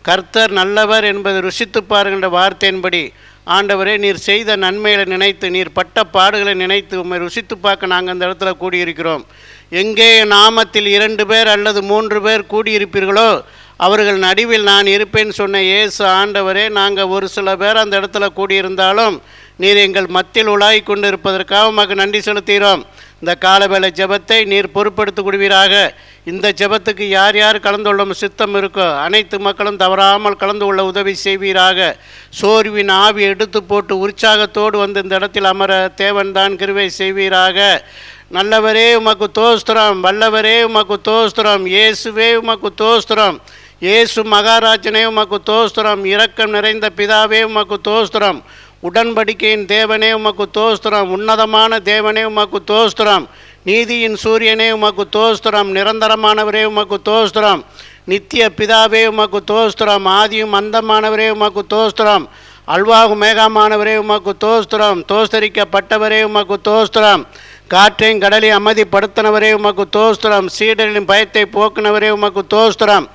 கர்த்தர் நல்லவர் என்பதை ருசித்து பாருகின்ற வார்த்தையின்படி ஆண்டவரே, நீர் செய்த நன்மைகளை நினைத்து, நீர் பட்ட பாடுகளை நினைத்து உம்மை ருசித்து பார்க்க நாங்கள் அந்த இடத்துல கூடியிருக்கிறோம். எங்கே நாமத்தில் 2 பேர் அல்லது 3 பேர் கூடியிருப்பீர்களோ அவர்கள் நடுவில் நான் இருப்பேன் சொன்ன இயேசு ஆண்டவரே, நாங்கள் ஒரு சில பேர் அந்த இடத்துல கூடியிருந்தாலும் நீர் எங்கள் மத்தியில் உலாய் கொண்டு இருப்பதற்காக உமக்கு நன்றி செலுத்துகிறோம். இந்த காலவேளை ஜெபத்தை நீர் பொறுப்படுத்தி கொடுவீராக. இந்த ஜெபத்துக்கு யார் யார் கலந்து கொள்ள சித்தம் இருக்கோ அனைத்து மக்களும் தவறாமல் கலந்து கொள்ள உதவி செய்வீராக. சோர்வின் ஆவி எடுத்து போட்டு உற்சாகத்தோடு வந்து இந்த இடத்தில் அமர தேவன்தான் கிருபை செய்வீராக. நல்லவரே உமக்கு தோஸ்திரம், வல்லவரே உமக்கு தோஸ்திரம், இயேசுவே உமக்கு தோஸ்திரம், இயேசு மகாராஜனே உமக்கு தோஸ்திரம், இரக்கம் நிறைந்த பிதாவே உமக்கு தோஸ்திரம், உடன்படிக்கையின் தேவனே உமக்கு தோஸ்திரம், உன்னதமான தேவனே உமக்கு தோஸ்திரம், நீதியின் சூரியனே உமக்கு தோஸ்திரம், நிரந்தரமானவரே உமக்கு தோஸ்திரம், நித்திய பிதாவே உமக்கு தோஸ்திரம், ஆதியும் அந்தமானவரே உமக்கு தோஸ்திரம், அல்வாகு மேகமானவரே உமக்கு தோஸ்திரம், தோஸ்தரிக்கப்பட்டவரே உமக்கு தோஸ்திரம், காற்றையும் கடலையும் அமைதிப்படுத்தினவரே உமக்கு தோஸ்திரம், சீடரின் பயத்தை போக்குனவரே உமக்கு தோஸ்திரம்,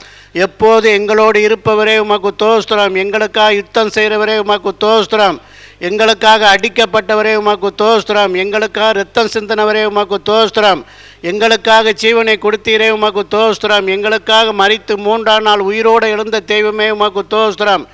எப்போது எங்களோடு இருப்பவரே உமக்கு தோஸ்திரம், எங்களுக்காக யுத்தம் செய்கிறவரே உமக்கு தோஸ்திரம், எங்களுக்காக அடிக்கப்பட்டவரே உமக்கு தோஸ்திரம், எங்களுக்காக இரத்தம் சிந்தினவரே உமக்கு தோஸ்திரம், எங்களுக்காக ஜீவனை கொடுத்தீரே உமக்கு தோஸ்திரம், எங்களுக்காக மரித்து 3ஆம் நாள் உயிரோடு எழுந்த தெய்வமே உமக்கு தோஸ்திரம்,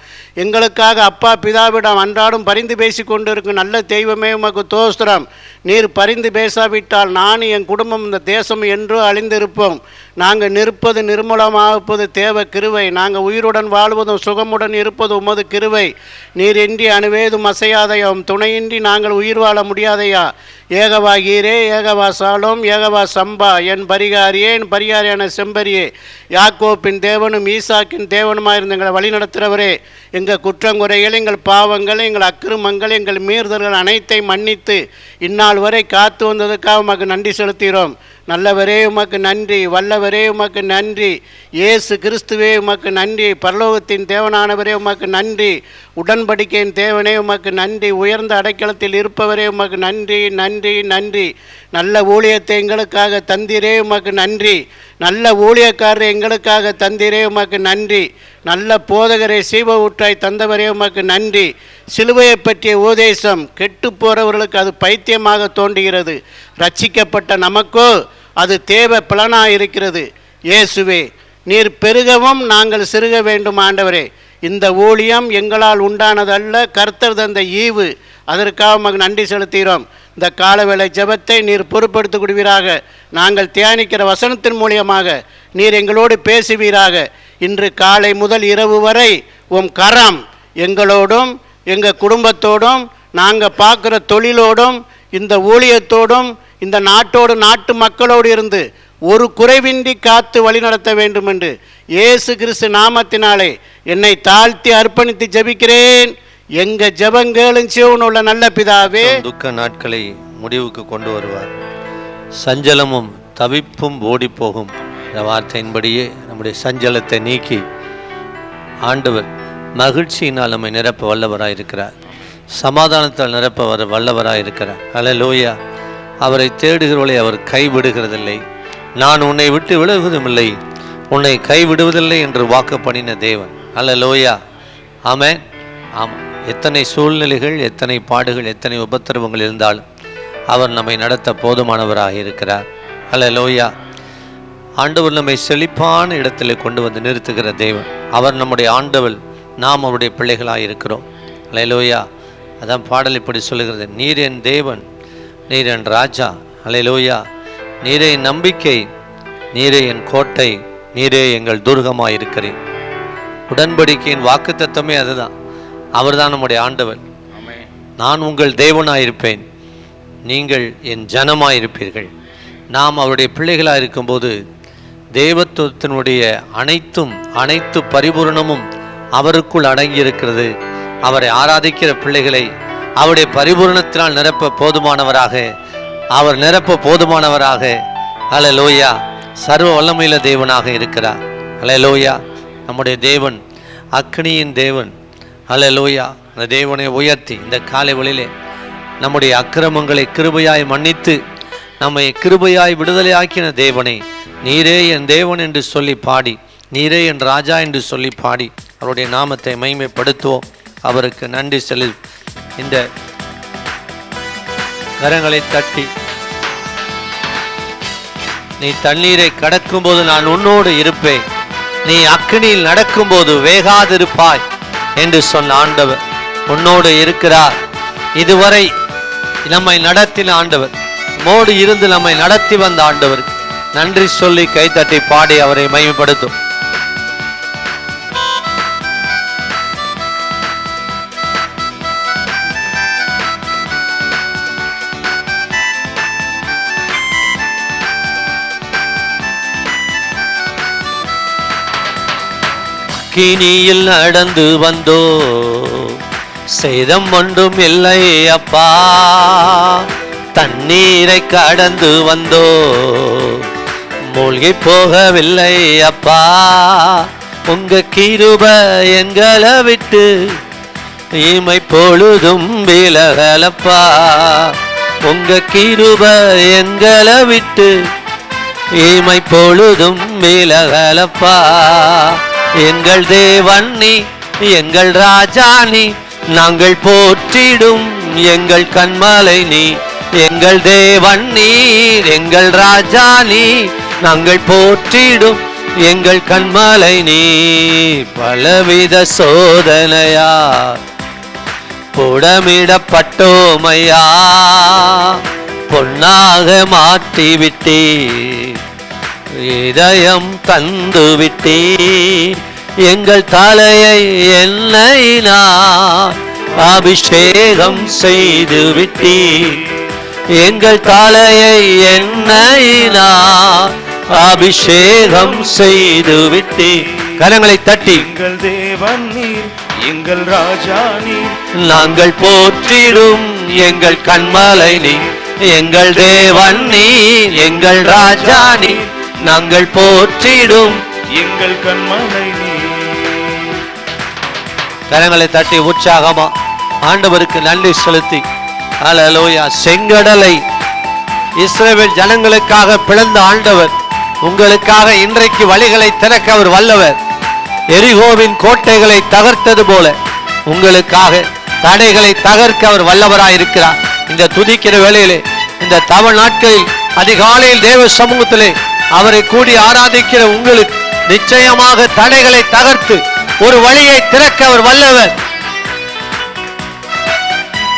எங்களுக்காக அப்பா பிதாவிடம் அன்றாடும் பரிந்து பேசி கொண்டிருக்கும் நல்ல தெய்வமே உமக்கு தோஸ்திரம். நீர் பரிந்து பேசாவிட்டால் நான் என் குடும்பம் இந்த தேசம் என்றோ அழிந்திருப்போம். நாங்கள் நிற்பது நிர்மூலமாகுவது தேவ கிருவை, நாங்கள் உயிருடன் வாழ்வதும் சுகமுடன் இருப்பது உமது கிருவை. நீர் இன்றி அணுவேதும் அசையாதையும், துணையின்றி நாங்கள் உயிர் வாழ முடியாதையா. ஏகவா ஈரே, ஏகவா சாலோம், ஏகவா சம்பா, என் பரிகாரியே, என் பரிகாரியான செம்பரியே, யாக்கோப்பின் தேவனும் ஈசாக்கின் தேவனுமாயிருந்து எங்களை வழிநடத்துகிறவரே, எங்கள் குற்றங்குறைகள், எங்கள் பாவங்கள், எங்கள் அக்கிரமங்கள், எங்கள் மீறுதல்கள் அனைத்தையும் மன்னித்து இந்நாள் வரை காத்து வந்ததுக்காக உமக்கு நன்றி செலுத்துகிறோம். நல்லவரே உமக்கு நன்றி, வல்லவரே உமக்கு நன்றி, இயேசு கிறிஸ்துவே உமக்கு நன்றி, பரலோகத்தின் தேவனானவரே உமக்கு நன்றி, உடன்படிக்கையின் தேவனே உமக்கு நன்றி, உயர்ந்த அடைக்கலத்தில் இருப்பவரே உமக்கு நன்றி நன்றி நன்றி. நல்ல ஊழியத்தை எங்களுக்காக தந்தீரே உமக்கு நன்றி, நல்ல ஊழியக்காரரை எங்களுக்காக தந்தீரே உமக்கு நன்றி, நல்ல போதகரை சீவ ஊற்றாய் தந்தவரே உமக்கு நன்றி. சிலுவையை பற்றிய உபதேசம் கெட்டு போகிறவர்களுக்கு அது பைத்தியமாக தோன்றுகிறது, ரட்சிக்கப்பட்ட நமக்கோ அது தேவ பலனாக இருக்கிறது. இயேசுவே, நீர் பெருகவும் நாங்கள் சிறுக வேண்டும். ஆண்டவரே, இந்த ஊழியம் எங்களால் உண்டானதல்ல, கர்த்தர் தந்த ஈவு, அதற்காக உமக்கு நன்றி செலுத்துகிறோம். இந்த காலவேளை ஜெபத்தை நீர் பொறுப்படுத்தி கொடுவீராக. நாங்கள் தியானிக்கிற வசனத்தின் மூலியமாக நீர் எங்களோடு பேசுவீராக. இன்று காலை முதல் இரவு வரை உம் கரம் எங்களோடும் எங்கள் குடும்பத்தோடும் நாங்கள் பார்க்குற தொழிலோடும் இந்த ஊழியத்தோடும் இந்த நாட்டோடு நாட்டு மக்களோடு இருந்து ஒரு குறைவின்றி காத்து வழிநடத்த வேண்டும் என்று இயேசு கிறிஸ்து நாமத்தினாலே என்னை தாழ்த்தி அர்ப்பணித்து ஜெபிக்கிறேன். எங்க ஜெபங்களும் சிவனுள்ள நல்ல பிதாவே. துக்க நாட்களை முடிவுக்கு கொண்டு வருவார், சஞ்சலமும் தவிப்பும் ஓடி போகும். இந்த வார்த்தையின்படியே நம்முடைய சஞ்சலத்தை நீக்கி ஆண்டவர் மகிழ்ச்சியினால் நம்மை நிரப்ப வல்லவராயிருக்கிறார், சமாதானத்தால் நிரப்ப வல்லவராயிருக்கிறார். அல்லேலூயா. அவரை தேடுகிறவளை அவர் கைவிடுகிறதில்லை. நான் உன்னை விட்டு விலகுவதும் இல்லை, உன்னை கைவிடுவதில்லை என்று வாக்கு பண்ணின தேவன். அல்லேலூயா. ஆமென். ஆமாம். எத்தனை சூழ்நிலைகள், எத்தனை பாடுகள், எத்தனை உபத்திரவங்கள் இருந்தாலும் அவர் நம்மை நடத்த போதுமானவராக இருக்கிறார். அல்லேலூயா. ஆண்டவர் நம்மை செழிப்பான இடத்துல கொண்டு வந்து நிறுத்துகிற தேவன். அவர் நம்முடைய ஆண்டவர், நாம் அவருடைய பிள்ளைகளாக இருக்கிறோம். அல்லேலூயா. அதான் பாடல் இப்படி சொல்லுகிறது, நீர் என் தேவன், நீர் என் ராஜா. அல்லேலூயா. நீரே என் நம்பிக்கை, நீரே என் கோட்டை, நீரே எங்கள் துர்கமாக இருக்கிறேன். உடன்படிக்கையின் வாக்கு தத்துவமே அதுதான். அவர் தான் நம்முடைய ஆண்டவர். நான் உங்கள் தேவனாயிருப்பேன், நீங்கள் என் ஜனமாயிருப்பீர்கள். நாம் அவருடைய பிள்ளைகளாக இருக்கும்போது தேவத்துவத்தினுடைய அனைத்து பரிபூரணமும் அவருக்குள் அடங்கியிருக்கிறது. அவரை ஆராதிக்கிற பிள்ளைகளை அவருடைய பரிபூரணத்தினால் நிரப்ப போதுமானவராக, அவர் நிரப்ப போதுமானவராக. அல்லேலூயா. சர்வ வல்லமையுள்ள தேவனாக இருக்கிறார். அல்லேலூயா. நம்முடைய தேவன் அக்னியின் தேவன். அல்லேலூயா. அந்த தேவனை உயர்த்தி இந்த காலை வேளையிலே நம்முடைய அக்கிரமங்களை கிருபையாய் மன்னித்து நம்மை கிருபையாய் விடுதலையாக்கின தேவனை நீரே என் தேவன் என்று சொல்லி பாடி, நீரே என் ராஜா என்று சொல்லி பாடி அவருடைய நாமத்தை மகிமைப்படுத்துவோம். அவருக்கு நன்றி செலு. இந்த கரங்களை தட்டி, நீ தண்ணீரை கடக்கும் போது நான் உன்னோடு இருப்பேன், நீ அக்கினியில் நடக்கும் போது வேகாதிருப்பாய் என்று சொன்ன ஆண்டவர் உன்னோடு இருக்கிறார். இதுவரை நம்மை நடத்தின ஆண்டவர், மோடு இருந்து நம்மை நடத்தி வந்த ஆண்டவர் நன்றி சொல்லி கைத்தட்டி பாடி அவரை மகிமைப்படுத்தும். கினியில் நடந்து வந்தோ, சேதம் ஒன்றும் இல்லை அப்பா. தண்ணீரை கடந்து வந்தோ, மூழ்கி போகவில்லை அப்பா. உங்க கிருபை எங்களை விட்டு இமை பொழுதும் விலகலப்பா. உங்க கிருபை எங்களை விட்டு இமை பொழுதும் விலகலப்பா. எங்கள் தேவன் நீ, எங்கள் ராஜா நீ, நாங்கள் போற்றிடும் எங்கள் கண்மலை நீ. எங்கள் தேவன் நீர், எங்கள் ராஜா நீ, நாங்கள் போற்றிடும் எங்கள் கண்மலை நீ. பலவித சோதனையா புடமிடப்பட்டோமையா, பொன்னாக மாற்றிவிட்டே, இதயம் தந்து விட்டே. எங்கள் தலையை எண்ணெயினால் அபிஷேகம் செய்து விட்டே. எங்கள் தலையை எண்ணெயினால் அபிஷேகம் செய்து விட்டே. கரங்களை தட்டி, எங்கள் தேவன் நீர், எங்கள் ராஜா நீர், நாங்கள் போற்றிடும் எங்கள் கண்மலை நீர். எங்கள் தேவன் நீர், எங்கள் ராஜா நீர், நாங்கள் போற்றிடும் எங்கள் கண்மலை நீர். கரங்களை தட்டி உற்சாகமா ஆண்டவருக்கு நன்றி செலுத்தி அல்லேலூயா. செங்கடலை இஸ்ரவேல் ஜனங்களுக்காக பிளந்த ஆண்டவர் உங்களுக்காக இன்றைக்கு வழிகளை திறக்க அவர் வல்லவர். எரிகோவின் கோட்டைகளை தகர்த்தது போல உங்களுக்காக தடைகளை தகர்க்க அவர் வல்லவராயிருக்கிறார். இந்த துதிக்கிற வேளையிலே, இந்த தவ நாட்களில் அதிகாலையில் தேவ சமூகத்திலே அவரை கூடி ஆராதிக்கிற உங்களுக்கு நிச்சயமாக தடைகளை தகர்த்து ஒரு வழியை திறக்க அவர் வல்லவர்.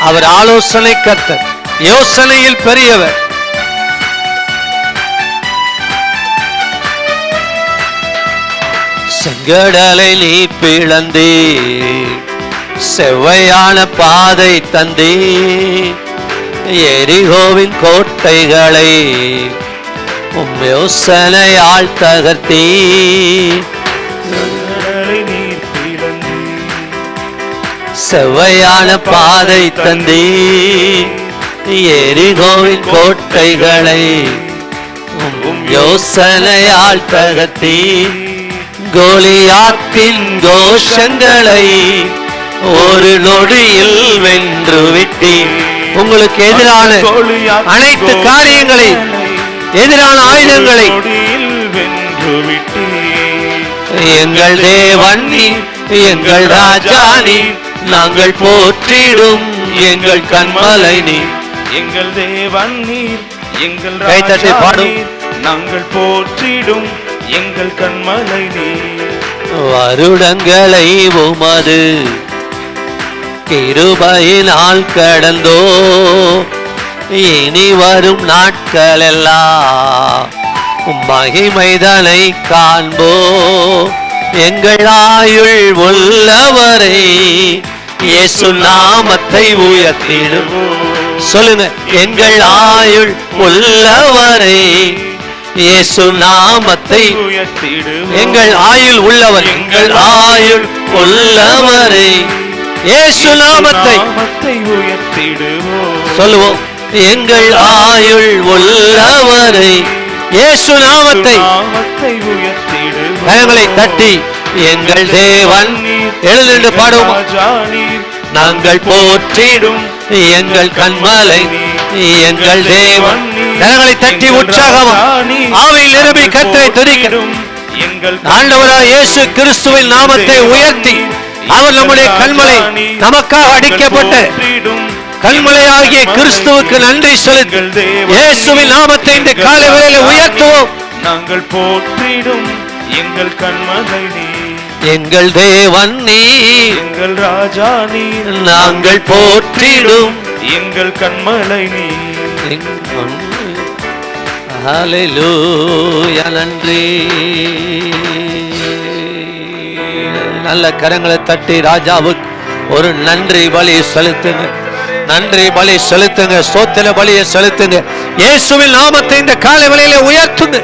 அவர் ஆலோசனை கர்த்தர், யோசனையில் பெரியவர். செங்கடலை நீ பிளந்தே, செவ்வையான பாதை தந்தே. எரிகோவின் கோட்டைகளை யோசனையால் தகர்த்தே. செவ்வையான பாதை தந்தே. எரிகோவின் கோட்டைகளை யோசனையால் தகர்த்தே. கோலியாத்தின் கோஷங்களை ஒரு நொடியில் வென்று விட்டேன். உங்களுக்கு எதிரான அனைத்து காரியங்களை, எதிரான ஆயுதங்களை வென்று விட்டேன். எங்கள் தேவன் நீ, எங்கள் ராஜா நீ, நாங்கள் போற்றிடும் எங்கள் கண்மலை நீ. எங்கள் தேவன் நீர், எங்கள் கைத்தட்டி ராஜா பாடும். நீர், நாங்கள் போற்றிடும் எங்கள் கண்மலை நீர். வருடங்களை உமது கிருபையினால் கடந்தோ, இனி வரும் நாட்கள் எல்லாம் மகிமைதனை காண்போ. எங்கள் ஆயுள் உள்ளவரை இயேசு நாமத்தை உயர்த்திடுவோம். சொல்லுங்க, எங்கள் ஆயுள் உள்ளவரை இயேசு நாமத்தை உயர்த்திடுவோம். எங்கள் ஆயுள் உள்ளவர், எங்கள் ஆயுள் உள்ளவரை இயேசு நாமத்தை உயர்த்திடுவோம். சொல்லுவோம், எங்கள் ஆயுள் உள்ளவரை இயேசு நாமத்தை உயர்த்திடுவோம். கரங்களை தட்டி எங்கள் தேவன் எழுந்து பாடுவோம். நாங்கள் போற்றிடும் எங்கள் கண்மலை எங்கள் தேவன். கரங்களை தட்டி உற்சாகம் ஆவியில் நிரம்பி கர்த்தரை துதிக்கிறோம். எங்கள் ஆண்டவராய் இயேசு கிறிஸ்துவின் நாமத்தை உயர்த்தி அவர் நம்முடைய கண்மலை, நமக்காக அடிக்கப்பட்ட கண்மலையாகிய கிறிஸ்துவுக்கு நன்றி செலுத்தி இயேசுவின் நாமத்தை இந்த காலை வேளையிலே உயர்த்துவோம். நாங்கள் போற்றிடும் எங்கள் கண்மலை நீ, எங்கள் தேவன் நீ, எங்கள் ராஜா நீ, நாங்கள் போற்றிடும் எங்கள் கண்மலை நீ. ஹல்லேலூயா, நன்றி. நல்ல கரங்களை தட்டி ராஜாவுக்கு ஒரு நன்றி பலி செலுத்துங்க, நன்றி பலி செலுத்துங்க, ஸ்தோத்திர பலியை செலுத்துங்க. இயேசுவின் நாமத்தை இந்த காலை வேளையிலே உயர்த்துங்க.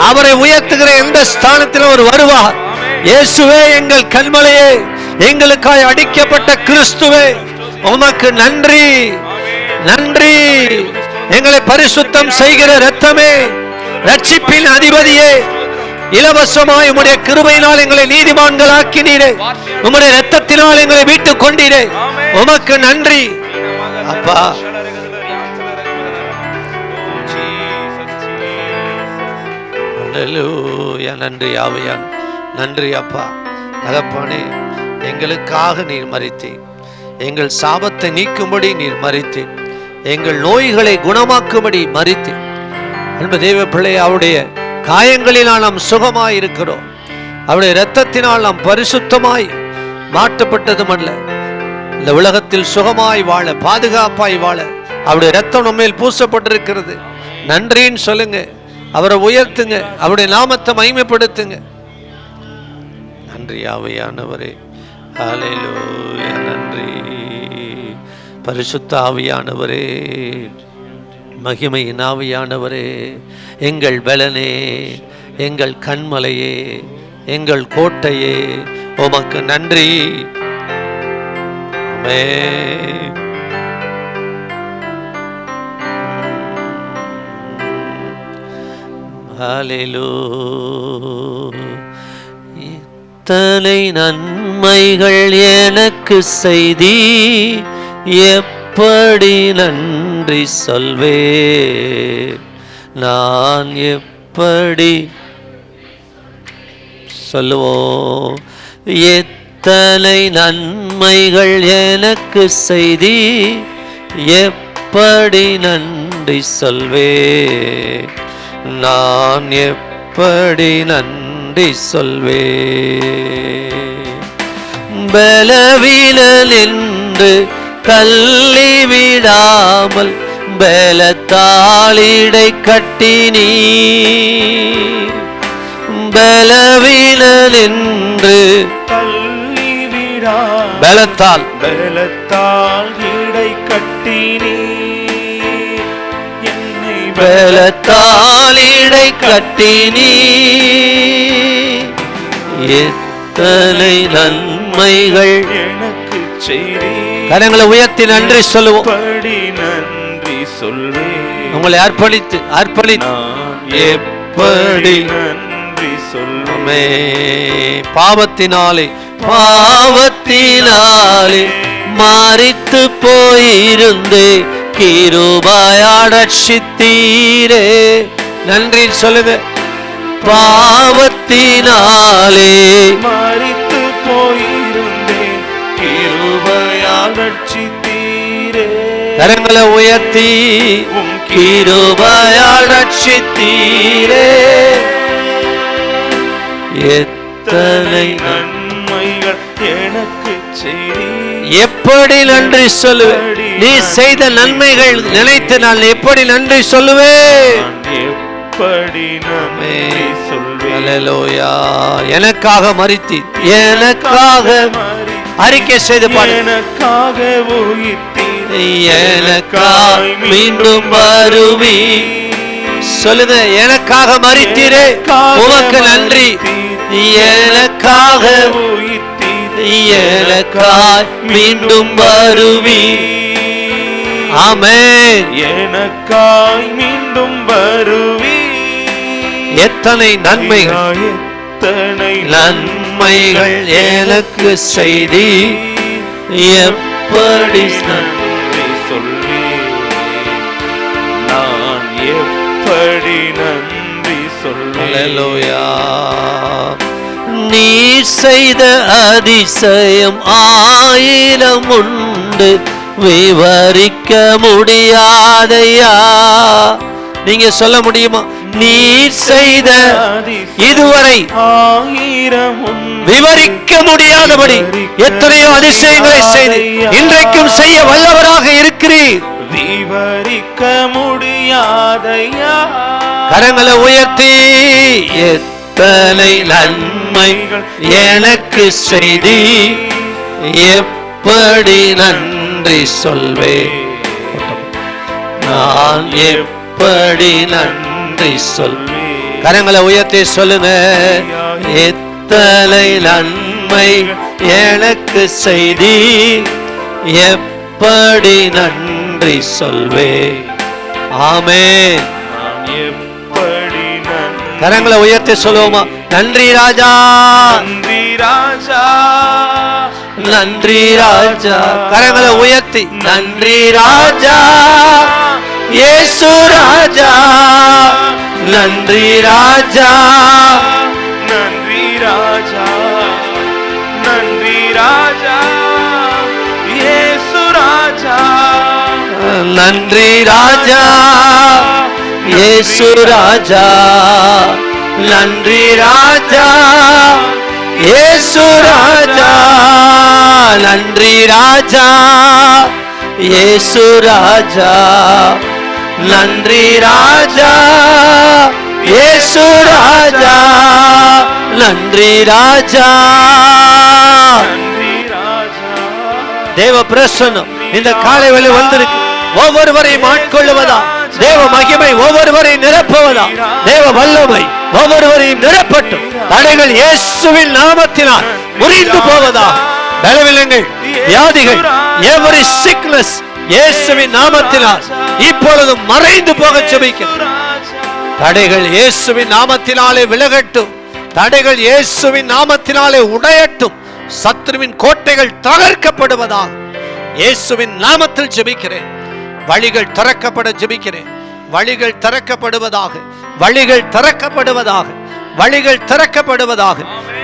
அவரை உயர்த்துகிற எந்த ஸ்தானத்தில் அவர் வருவார். இயேசுவே எங்கள் கண்மலையே, எங்களுக்காய் அடிக்கப்பட்ட கிறிஸ்துவே, உமக்கு நன்றி, நன்றி. எங்களை பரிசுத்தம் செய்கிற இரத்தமே, ரட்சிப்பின் அதிபதியே, இலவசமாய் உம்முடைய கிருபையினால் எங்களை நீதிமான்கள் ஆக்கினீரே, உம்முடைய இரத்தத்தினால் எங்களை மீட்டுக் கொண்டீரே, உமக்கு நன்றி அப்பா. ஹல்லேலூயா, நன்றி ஆவியான், நன்றி அப்பா. தகப்பனே, எங்களுக்காக நீர் மரித்தீர், எங்கள் சாபத்தை நீக்கும்படி நீர் மரித்தீர், எங்கள் நோய்களை குணமாக்கும்படி மரித்தீர். அன்பு தேவ பிள்ளை, அவருடைய காயங்களினால் நாம் சுகமாய் இருக்கிறோம். அவருடைய இரத்தத்தினால் நாம் பரிசுத்தமாய் மாற்றப்பட்டதும் அல்ல, இந்த உலகத்தில் சுகமாய் வாழ, பாதுகாப்பாய் வாழ அவருடைய இரத்தம் நம்மேல் பூசப்பட்டிருக்கிறது. நன்றின்னு சொல்லுங்க, அவரை உயர்த்துங்க, அவருடைய நாமத்தை மகிமைப்படுத்துங்க. நன்றி ஆவியானவரே, ஹல்லேலூயா, நன்றி. பரிசுத்த ஆவியானவரே, மகிமையின் ஆவியானவரே, எங்கள் பலனே, எங்கள் கண்மலையே, எங்கள் கோட்டையே, உமக்கு நன்றி. ஆமென். ஹல்லேலூயா. இத்தனை நன்மைகள் எனக்கு செய்தி, எப்படி நன்றி சொல்வே, நான் எப்படி சொல்லுவோம். எத்தனை நன்மைகள் எனக்கு செய்தி, எப்படி நன்றி சொல்வே, நான் எப்படி நன்றி சொல்வே. பலவீனன் என்று தள்ளிவிடாமல் பலத்தாளிடை கட்டினீ, பலவீனன் என்று தள்ளிவிடாமல் பலத்தால் இடை கட்டினீ, என்னை பலத்தாளிடை கட்டினீ. எத்தனை நன்மைகள் எனக்கு செய்தி, கரங்களை உயர்த்தி நன்றி சொல்லுவோம். நன்றி சொல்வே, உங்களை அர்ப்பணித்து எப்படி நன்றி சொல்வே. பாவத்தினாலே மரித்து போயிருந்தே கிருபையால் ரட்சித்தீரே. நன்றி சொல்லுங்க. பாவத்தினாலே மரித்து போயிருந்தேன், கிருபையால் ரட்சித்தீரே. கரங்களை உயர்த்தி கிருபையால் ரட்சித்தீரே. எத்தனை நன்மைகள் எனக்கு செய்தி, எப்படி நன்றி சொல்லுவேன். நீ செய்த நன்மைகள் நினைத்து நான் எப்படி நன்றி சொல்லுவேன். எப்படி நன்றி சொல்வேன். அல்லேலூயா. எனக்காக மரித்தீர், எனக்காக அறிக்கை செய்து பாடு. எனக்காக உயிர்த்தீர், எனக்காக மீண்டும் வருவி. சொல்லுங்க. எனக்காக மரித்தீரே, உமக்கு நன்றி. எனக்காக உயிர்த்தீர், எனக்காய் மீண்டும் வருவி. ஆமென். எனக்காய் மீண்டும் வருவி. எத்தனை நன்மைகள், எத்தனை நன்மைகள் எனக்கு செய்தி, எப்படி நன்றி சொல்வேன். நான் எப்படி நன்றி நன்றி சொல்வே. அல்லேலூயா. நீ செய்த அதிசயம் ஆயிரம் உண்டு, விவரிக்க முடியாதையா. நீங்க சொல்ல முடியுமா? நீ செய்த இதுவரை ஆயிரம் விவரிக்க முடியாதபடி எத்தனையோ அதிசயங்களை செய்து இன்றைக்கும் செய்ய வல்லவராக இருக்கிறீர். விவரிக்க முடியாதையா. கரங்களை உயர்த்தி எத்தனை நன்மைகள் எனக்கு செய்தி, எப்படி நன்றி சொல்வே. நான் எப்படி நன்றி சொல்வே. கரங்களை உயர்த்தி சொல்லுங்க. எத்தனை நன்மை எனக்கு செய்தி, எப்படி நன்றி சொல்வே. ஆமென். எப்படி நன்றி. கரங்களை உயர்த்தி சொல்லுவோமா? நன்றி ராஜா, நன்றி ராஜா, நன்றி ராஜா. கரங்களை உயர்த்தி நன்றி ராஜா, இயேசு ராஜா, நன்றி ராஜா, நன்றி ராஜா, நன்றி ராஜா, இயேசு ராஜா, நன்றி ராஜா, இயேசு ராஜா, நன்றி ராஜா, இயேசு ராஜா, நன்றி ராஜா, இயேசு ராஜா, நன்றி ராஜா, இயேசு ராஜா, நன்றி ராஜா. நன்றி ராஜா. தேவ பிரசன்னம் இந்த காலை வேளை வந்திருக்கு. ஒவ்வொருவரையும் ஆட்கொள்ளுவதா, தேவ மகிமை ஒவ்வொருவரையும் நிரப்புவதா, தேவ வல்லமை ஒவ்வொருவரையும் நிரப்பட்டும். தடைகள் இயேசுவின் நாமத்தினால் முறிந்து போவதா. பலவீனங்கள், வியாதிகள், every sickness இயேசுவின் நாமத்தினால் இப்பொழுது மறைந்து போக ஜெபிக்கிறேன். தடைகள் இயேசுவின் நாமத்தினாலே விலகட்டும். தடைகள் இயேசுவின் நாமத்தினாலே உடையட்டும். சத்துருவின் கோட்டைகள் தகர்க்கப்படுவதாக இயேசுவின் நாமத்தில் ஜெபிக்கிறேன். வழிகள் திறக்கப்பட ஜெபிக்கிறேன். வழிகள் திறக்கப்படுவதாக, வழிகள் திறக்கப்படுவதாக, வழிகள் திறக்கப்படுவதாக.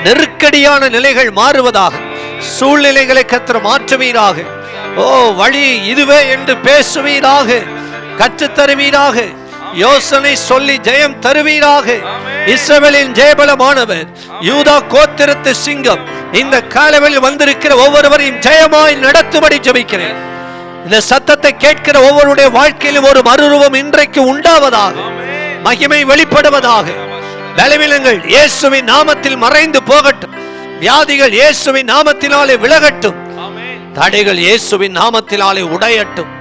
நெருக்கடியான நிலைகள் மாறுவதாக. சூழ்நிலைகளை கர்த்தர் மாற்றுவீராக. ஓ, வழி இதுவே என்று பேசுவீராக, கற்றுத் தருவீராக. யோசனை சொல்லி ஜெயம் தருவீராக. இஸ்ரவேலின் ஜெயபலமானவர், யூதா கோத்திரத்து சிங்கம், இந்த காலவெளியில் வந்திருக்கிற ஒவ்வொருவரையும் ஜெயமாய் நடத்தும்படி ஜெபிக்கிறேன். இந்த சத்தத்தை கேட்கிற ஒவ்வொருடைய வாழ்க்கையிலும் ஒரு மறுரூபம் இன்றைக்கு உண்டாவதாக, மகிமை வெளிப்படுவதாக. பலவீனங்கள் இயேசுவின் நாமத்தில் மறைந்து போகட்டும். வியாதிகள் இயேசுவின் நாமத்தினாலே விலகட்டும். தடைகள் இயேசுவின் நாமத்தினாலே உடையட்டும்.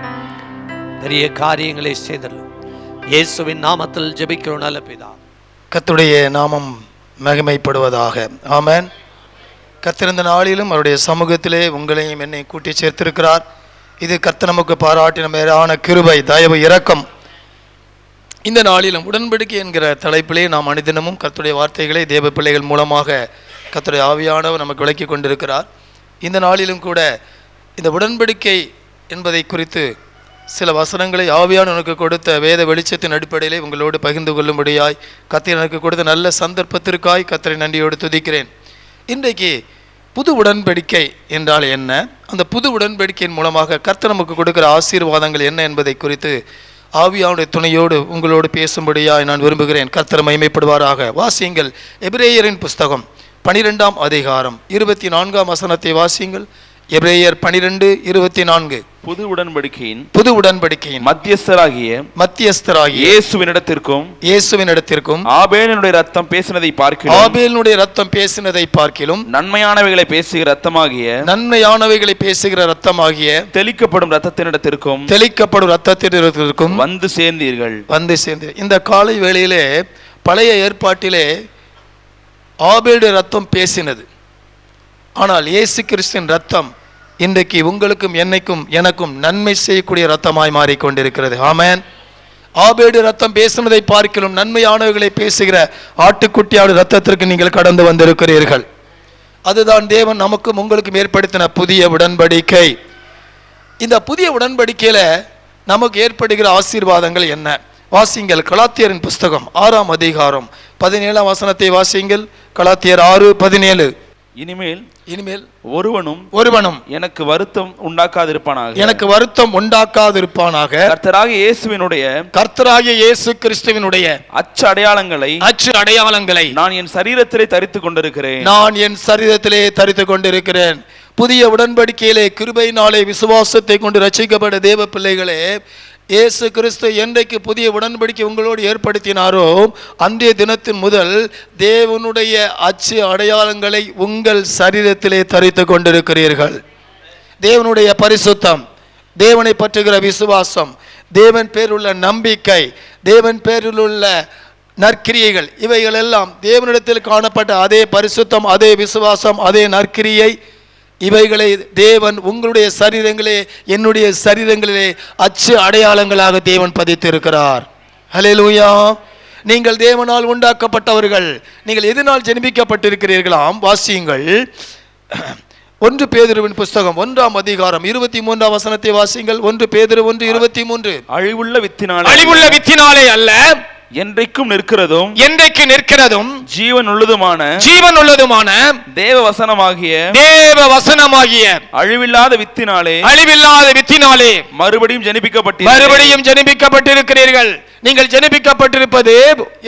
பெரிய காரியங்களை செய்தலும் இயேசுவின் நாமத்தில் ஜெபிக்கிறோம் நல்ல பிதா. கர்த்தருடைய நாமம் மகிமைப்படுவதாக. ஆமென். கர்த்தர் இந்த நாளிலும் அவருடைய சமூகத்திலே உங்களையும் என்னை கூட்டி சேர்த்திருக்கிறார். இது கர்த்தர் நமக்கு பாராட்டின மேலான கிருபை, தயவு, இரக்கம். இந்த நாளிலும் உடன்படிக்கை என்கிற தலைப்பிலே நாம் அனுதினமும் கர்த்தருடைய வார்த்தைகளை தேவ பிள்ளைகள் மூலமாக கர்த்தருடைய ஆவியானவர் நமக்கு விளக்கி கொண்டிருக்கிறார். இந்த நாளிலும் கூட இந்த உடன்படிக்கை என்பதை குறித்து சில வசனங்களை ஆவியானவர் எனக்கு கொடுத்த வேத வெளிச்சத்தின் அடிப்படையிலே உங்களோடு பகிர்ந்து கொள்ளும்படியாய் கர்த்தர் எனக்கு கொடுத்த நல்ல சந்தர்ப்பத்திற்காய் கர்த்தரை நன்றியோடு துதிக்கிறேன். இன்றைக்கு புது உடன்படிக்கை என்றால் என்ன, அந்த புது உடன்படிக்கையின் மூலமாக கர்த்தர் நமக்கு கொடுக்கிற ஆசீர்வாதங்கள் என்ன என்பதை குறித்து ஆவியானுடைய துணையோடு உங்களோடு பேசும்படியாய் நான் விரும்புகிறேன். கர்த்தர் மகிமைப்படுவாராக. வாசியுங்கள் எபிரேயரின் புஸ்தகம் 12ஆம் அதிகாரம் 24ஆம் வசனத்தை வாசியுங்கள். எபிரேயர் 12:24. புது உடன்படிக்கையின் மத்தியஸ்தராகிய இயேசுவினிடத்திற்கும் ஆபேலினுடைய ரத்தம் பேசினதை பார்க்கிலும் நன்மையானவைகளை பேசுகிற ரத்தமாகிய தெளிக்கப்படும் ரத்தத்தினிடத்திற்கும் வந்து சேர்ந்தீர்கள். இந்த காலை வேளையிலே பழைய ஏற்பாட்டிலே ஆபேலுடைய ரத்தம் பேசினது. ஆனால் இயேசு கிறிஸ்துவின் ரத்தம் இன்றைக்கு உங்களுக்கும் எனக்கும் நன்மை செய்யக்கூடிய ரத்தமாய் மாறிக்கொண்டிருக்கிறது. ஆமென். ஆபேலுடைய ரத்தம் பேசினதை பார்க்கிலும் நன்மையானவைகளை பேசுகிற ஆட்டுக்குட்டியாடு ரத்தத்திற்கு நீங்கள் கடந்து வந்திருக்கிறீர்கள். அதுதான் தேவன் நமக்கும் உங்களுக்கும் ஏற்படுத்தின புதிய உடன்படிக்கை. இந்த புதிய உடன்படிக்கையில நமக்கு ஏற்படுகிற ஆசீர்வாதங்கள் என்ன? வாசிங்கள் கலாத்தியரின் புஸ்தகம் 6ஆம் அதிகாரம் 17ஆம் வசனத்தை வாசிங்கள். கலாத்தியர் 6:17. இனிமேல் ஒருவனும் எனக்கு வருத்தம் உண்டாக்காதிருப்பானாக கர்த்தராகிய இயேசு கிறிஸ்துவினுடைய அச்சு அடையாளங்களை நான் என் சரீரத்திலே தரித்துக் கொண்டிருக்கிறேன். புதிய உடன்படிக்கையிலே கிருபையினாலே விசுவாசத்தை கொண்டு ரட்சிக்கப்பட்ட தேவ பிள்ளைகளே, இயேசு கிறிஸ்து என்றைக்கு புதிய உடன்படிக்கை உங்களோடு ஏற்படுத்தினாரோ அன்றைய தினத்தின் முதல் தேவனுடைய அச்சு அடையாளங்களை உங்கள் சரீரத்திலே தரித்துக் கொண்டிருக்கிறீர்கள். தேவனுடைய பரிசுத்தம், தேவனை பற்றுகிற விசுவாசம், தேவன் பேருள்ள நம்பிக்கை, தேவன் பேரிலுள்ள நற்கிரியைகள், இவைகள் எல்லாம் தேவனிடத்தில் காணப்பட்ட அதே பரிசுத்தம், அதே விசுவாசம், அதே நற்கிரியை, இவைகளை தேவன் உங்களுடைய சரீரங்களே என்னுடைய சரீரங்களிலே அச்சு அடையாளங்களாக தேவன் பதித்திருக்கிறார். ஹல்லேலூயா. நீங்கள் தேவனால் உண்டாக்கப்பட்டவர்கள். நீங்கள் எதனால் ஜெனிப்பிக்கப்பட்டிருக்கிறீர்களாம்? வாசியுங்கள். 1 பேதுருவின் புஸ்தகம் 1ஆம் அதிகாரம் 23ஆம் வசனத்தை வாசிங்கள். 1 பேதுரு 1:23. அழிவுள்ள வித்தினாலே அல்ல, என்றைக்கு நிற்கிறதும் ஜீவன் உள்ளதுமான தேவ வசனமாகிய அழிவில்லாத வித்தினாலே மறுபடியும் ஜெனிப்பிக்கப்பட்டிருக்கிறீர்கள். நீங்கள் ஜெனிப்பிக்கப்பட்டிருப்பது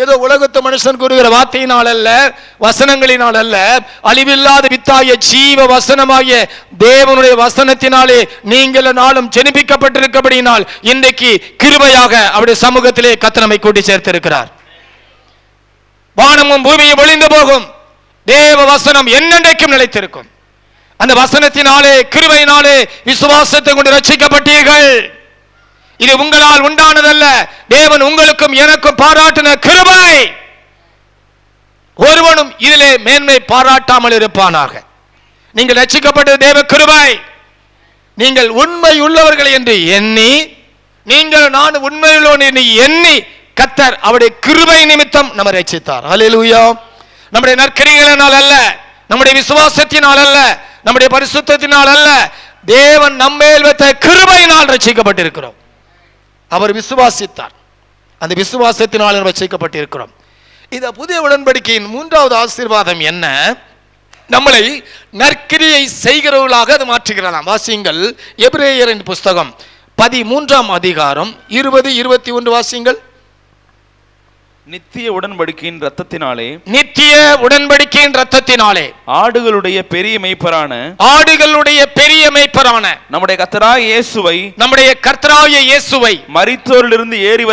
ஏதோ உலகத்து மனுஷன் கூறுகிற வார்த்தையினால் அல்ல, வசனங்களினால் அல்ல, அழிவில்லாத வித்தாகிய ஜீவ வசனமாகிய தேவனுடைய வசனத்தினாலே நீங்கள் நாளும் ஜெனிப்பிக்கப்பட்டிருக்கபடியினால் இன்றைக்கு கிருபையாக அவருடைய சமூகத்திலே கர்த்தர் நம்மை கூட்டி சேர்த்திருக்கிறார். வானமும் பூமியும் ஒழிந்து போகும், தேவ வசனம் என்னென்றைக்கும் நிலைத்திருக்கும். அந்த வசனத்தினாலே கிருபையினாலே விசுவாசத்தை கொண்டு ரட்சிக்கப்பட்டீர்கள். இது உங்களால் உண்டானதல்ல, தேவன் உங்களுக்கும் எனக்கும் பாராட்டின கிருபை. ஒருவனும் இதிலே மேன்மை பாராட்டாமல் இருப்பானாக. நீங்கள் ரட்சிக்கப்பட்ட தேவ கிருபை. நீங்கள் உண்மை உள்ளவர்கள் என்று எண்ணி, நான் உண்மையுள்ளவன் என்று எண்ணி கர்த்தர் அவருடைய கிருபை நிமித்தம் நம்மை ரட்சித்தார். ஹல்லேலூயா. நம்முடைய நற்கிரியைகளினால் அல்ல, நம்முடைய விசுவாசத்தினால் அல்ல, நம்முடைய பரிசுத்தத்தினால் அல்ல, தேவன் நம்மேல் வைத்த கிருபையினால் ரட்சிக்கப்பட்டிருக்கிறோம். அவர் விசுவாசித்தார், அந்த விசுவாசத்தினால் ரட்சிக்கப்பட்டிருக்கிறோம். இந்த புதிய உடன்படிக்கையின் 3வது ஆசீர்வாதம் என்ன? நம்மளை நற்கிரியை செய்கிறவர்களாக அது மாற்றுகிறதாம். வாசியுங்கள். எபிரேயரின் புஸ்தகம் 13ஆம் அதிகாரம் 20-21 வாசியுங்கள். நித்திய உடன்படிக்கையின் இரத்தத்தினாலே ஆடுகளுடைய பெரிய மேய்ப்பரான நம்முடைய கர்த்தராகிய இயேசுவை மரித்தோரிலிருந்து ஏறி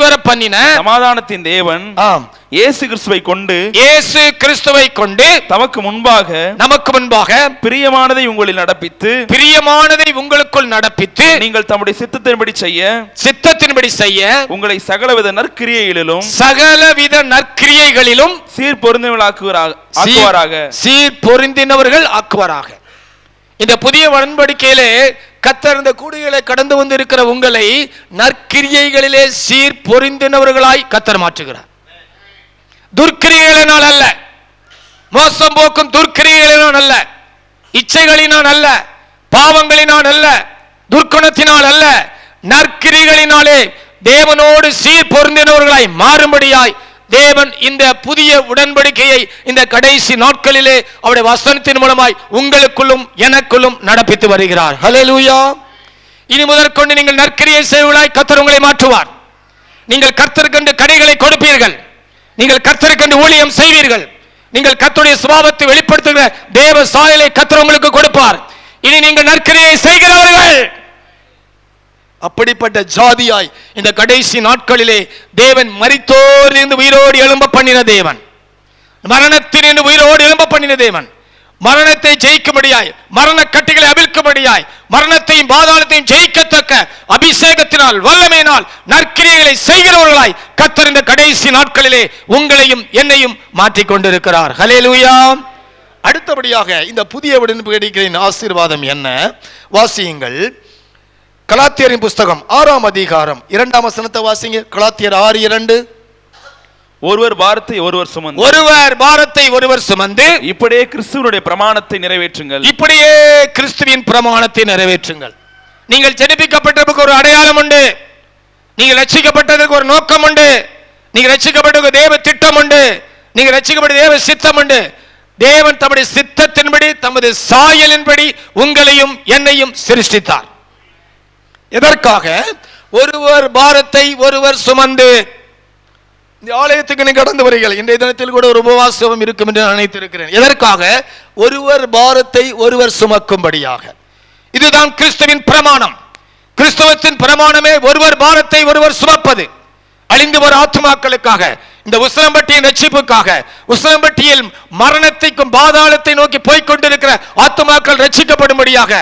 வர பண்ணின சமாதானத்தின் தேவன் இயேசு கிறிஸ்துவை கொண்டு தமக்கு முன்பாக பிரியமானதை உங்களுக்குள் நடப்பித்து நீங்கள் தம்முடைய சித்தத்தின்படி செய்ய உங்களை சகலவித நற்கிரியைகளிலும் சீர்பொருந்தினவர்கள் ஆக்குவாராக. இந்த புதிய உடன்படிக்கையிலே கர்த்தர் இந்த கூடுகளை கடந்து வந்திருக்கிற உங்களை நற்கிரியைகளிலே சீர்பொருந்தினவர்களாய் கர்த்தர் மாற்றுகிறார். துர்க்கிரியைகளினால் அல்ல, மோசம் போக்கும் துர்க்கிரியைகளினால் அல்ல, இச்சைகளினால் அல்ல, பாவங்களினால் அல்ல, துர்க்குணத்தினால் அல்ல, நற்கிரியைகளினாலே தேவனோடு சீர் பொருந்தினவர்களாய் மாறும்படியாய் தேவன் இந்த புதிய உடன்படிக்கையை இந்த கடைசி நாட்களிலே அவருடைய வசனத்தின் மூலமாய் உங்களுக்குள்ளும் எனக்குள்ளும் நடப்பித்து வருகிறார். ஹல்லேலூயா. இனி முதற்கொண்டு நீங்கள் நற்கிரியை செய்வர்களாய் கர்த்தர் உங்களை மாற்றுவார். நீங்கள் கர்த்தருக்கென்று கனிகளை கொடுப்பீர்கள், நீங்கள் கர்த்தருக்கென்று ஊழியம் செய்வீர்கள், நீங்கள் கர்த்தருடைய சுபாவத்தை வெளிப்படுத்துகிற தேவ சாயலை கர்த்தர் உங்களுக்கு கொடுப்பார். இனி நீங்கள் நற்கிரியை செய்கிறவர்கள். அப்படிப்பட்ட ஜாதியாய் இந்த கடைசி நாட்களிலே தேவன் மரித்தோரிலிருந்து உயிரோடு எழும்ப பண்ணின தேவன், மரணத்திலிருந்து உயிரோடு எழும்ப பண்ணின தேவன், மரணத்தை ஜெயிக்கும்படியாய், மரண கட்டிகளை அவிழ்க்கும்படியாய், மரணத்தையும் பாதாளத்தையும் ஜெயிக்கத்தக்க அபிஷேகத்தினால் வல்லமையினால் நற்கிரியைகளை செய்கிறவர்களாய் கர்த்தர் இந்த கடைசி நாட்களிலே உங்களையும் என்னையும் மாற்றிக் கொண்டிருக்கிறார். ஹல்லேலூயா. அடுத்தபடியாக இந்த புதிய உடன்படிக்கையின் ஆசீர்வாதம் என்ன? வாசியுங்கள். கலாத்தியரின் புஸ்தகம் 6ஆம் அதிகாரம் 2ஆம் வசனத்தை வாசிங்க. கலாத்தியர் 6:2. ஒருவர் பாரத்தை ஒருவர் சுமந்து இப்படியே கிறிஸ்துவினுடைய பிரமாணத்தை நிறைவேற்றுங்கள். நீங்கள் ஜெனிப்பிக்கப்பட்டிருக்க ஒரு அடையாளம் உண்டு. நீங்கள் ரட்சிக்கப்பட்டதுக்கு ஒரு நோக்கம் உண்டு. நீங்க ரட்சிக்கப்பட்டதுக்கு தேவ திட்டம் உண்டு. நீங்க ரட்சிக்கப்பட்ட தேவ சித்தம் உண்டு. தேவன் தம்முடைய சித்தத்தின்படி தமது சாயலின்படி உங்களையும் என்னையும் சிருஷ்டித்தார். எதற்காக? ஒருவர் பாரத்தை ஒருவர் சுமந்து. இந்த ஆலயத்துக்கு நீங்க கடந்து வருகிறீர்கள். இன்றைய தினத்தில் கூட ஒரு உபவாசம் இருக்கும் என்று நினைத்திருக்கிறேன். எதற்காக? ஒருவர் பாரத்தை ஒருவர் சுமக்கும்படியாக. இதுதான் கிறிஸ்துவின் பிரமாணம். கிறிஸ்துவத்தின் பிரமாணமே ஒருவர் பாரத்தை ஒருவர் சுமப்பது. அழிந்து வரும் ஆத்துமாக்களுக்காக, இந்த உசிலம்பட்டியின் ரட்சிப்புக்காக, உசிலம்பட்டியில் மரணத்தைக்கும் பாதாளத்தை நோக்கி போய்கொண்டிருக்கிற ஆத்துமாக்கள் ரட்சிக்கப்படும்படியாக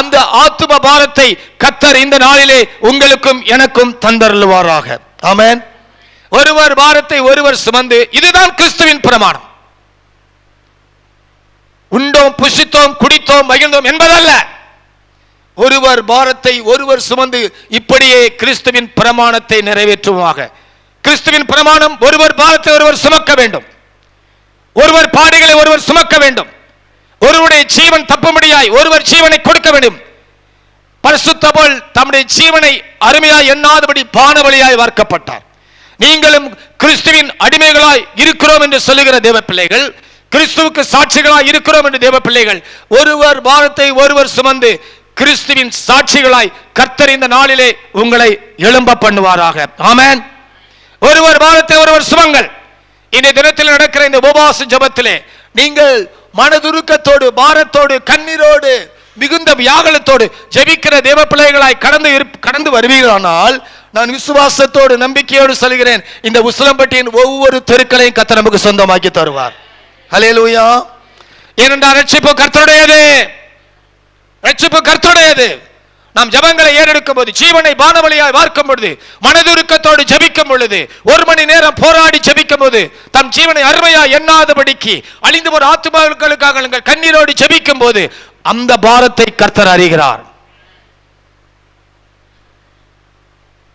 அந்த ஆத்தும பாரத்தை கர்த்தர் இந்த நாளிலே உங்களுக்கும் எனக்கும் தந்தருளுவாராக. ஆமென். ஒருவர் பாரத்தை ஒருவர் சுமந்து. இதுதான் கிறிஸ்துவின் பிரமாணம். உண்டோம், புசித்தோம், குடித்தோம், மகிழ்ந்தோம் என்பதல்ல. ஒருவர் பாரத்தை ஒருவர் சுமந்து இப்படியே கிறிஸ்துவின் பிரமாணத்தை நிறைவேற்றுமாக. கிறிஸ்துவின் பிரமாணம் ஒருவர் பாரத்தை ஒருவர் சுமக்க வேண்டும். ஒருவர் பாடுகளை ஒருவர் சுமக்க வேண்டும். ஒருவருடைய ஜீவன் தப்பும்படியாய் ஒருவர் ஜீவனை கொடுக்க வேண்டும். பரிசுத்த பவுல் தம்முடைய ஜீவனை அருமையாய் எண்ணாதபடி பானபலியாய் வார்க்கப்பட்டார். நீங்களும் கிறிஸ்துவின் அடிமைகளாய் இருக்கிறோம் என்று சொல்லுகிற தேவ பிள்ளைகள், கிறிஸ்துவுக்கு சாட்சிகளாய் இருக்கிறோம் என்று தேவ பிள்ளைகள், ஒருவர் பாரத்தை ஒருவர் சுமந்து கிறிஸ்துவின் சாட்சிகளாய் கர்த்தர் இந்த நாளிலே உங்களை எழும்ப பண்ணுவாராக. ஆமென். ஒருவர் பாரத்தை ஒருவர் சுமங்கள். இந்த தினத்தில் நடக்கிற இந்த உபவாச ஜெபத்திலே நீங்கள் மனதுருக்கத்தோடு, பாரத்தோடு, கண்ணீரோடு, மிகுந்த வியாகுலத்தோடு ஜெபிக்கிற தேவ பிள்ளைகளாய் கடந்து வருவீர்களானால், நான் விசுவாசத்தோடு நம்பிக்கையோடு சொல்கிறேன், இந்த உசிலம்பட்டியின் ஒவ்வொரு தெருக்களையும் கர்த்தர் நமக்கு சொந்தமாக்கி தருவார். ஹல்லேலூயா. ஏனென்றால் ரட்சிப்பு கர்த்தருடையது. ரட்சிப்பு கர்த்தருடையது. நாம் ஜெபங்களை ஏறெடுக்கும் போது, ஜீவனை பானபலியாய் வார்க்கும் பொழுது, மனதுருக்கத்தோடு ஜெபிக்கும் பொழுது, 1 மணி நேரம் போராடி ஜெபிக்கும் போது, தம் ஜீவனை அருமையாய் எண்ணாதபடிக்கு அழிந்து ஒரு ஆத்துமாக்களுக்காக நீங்கள் கண்ணீரோடு ஜெபிக்கும் போது அந்த பாரத்தை கர்த்தர் அறிகிறார்.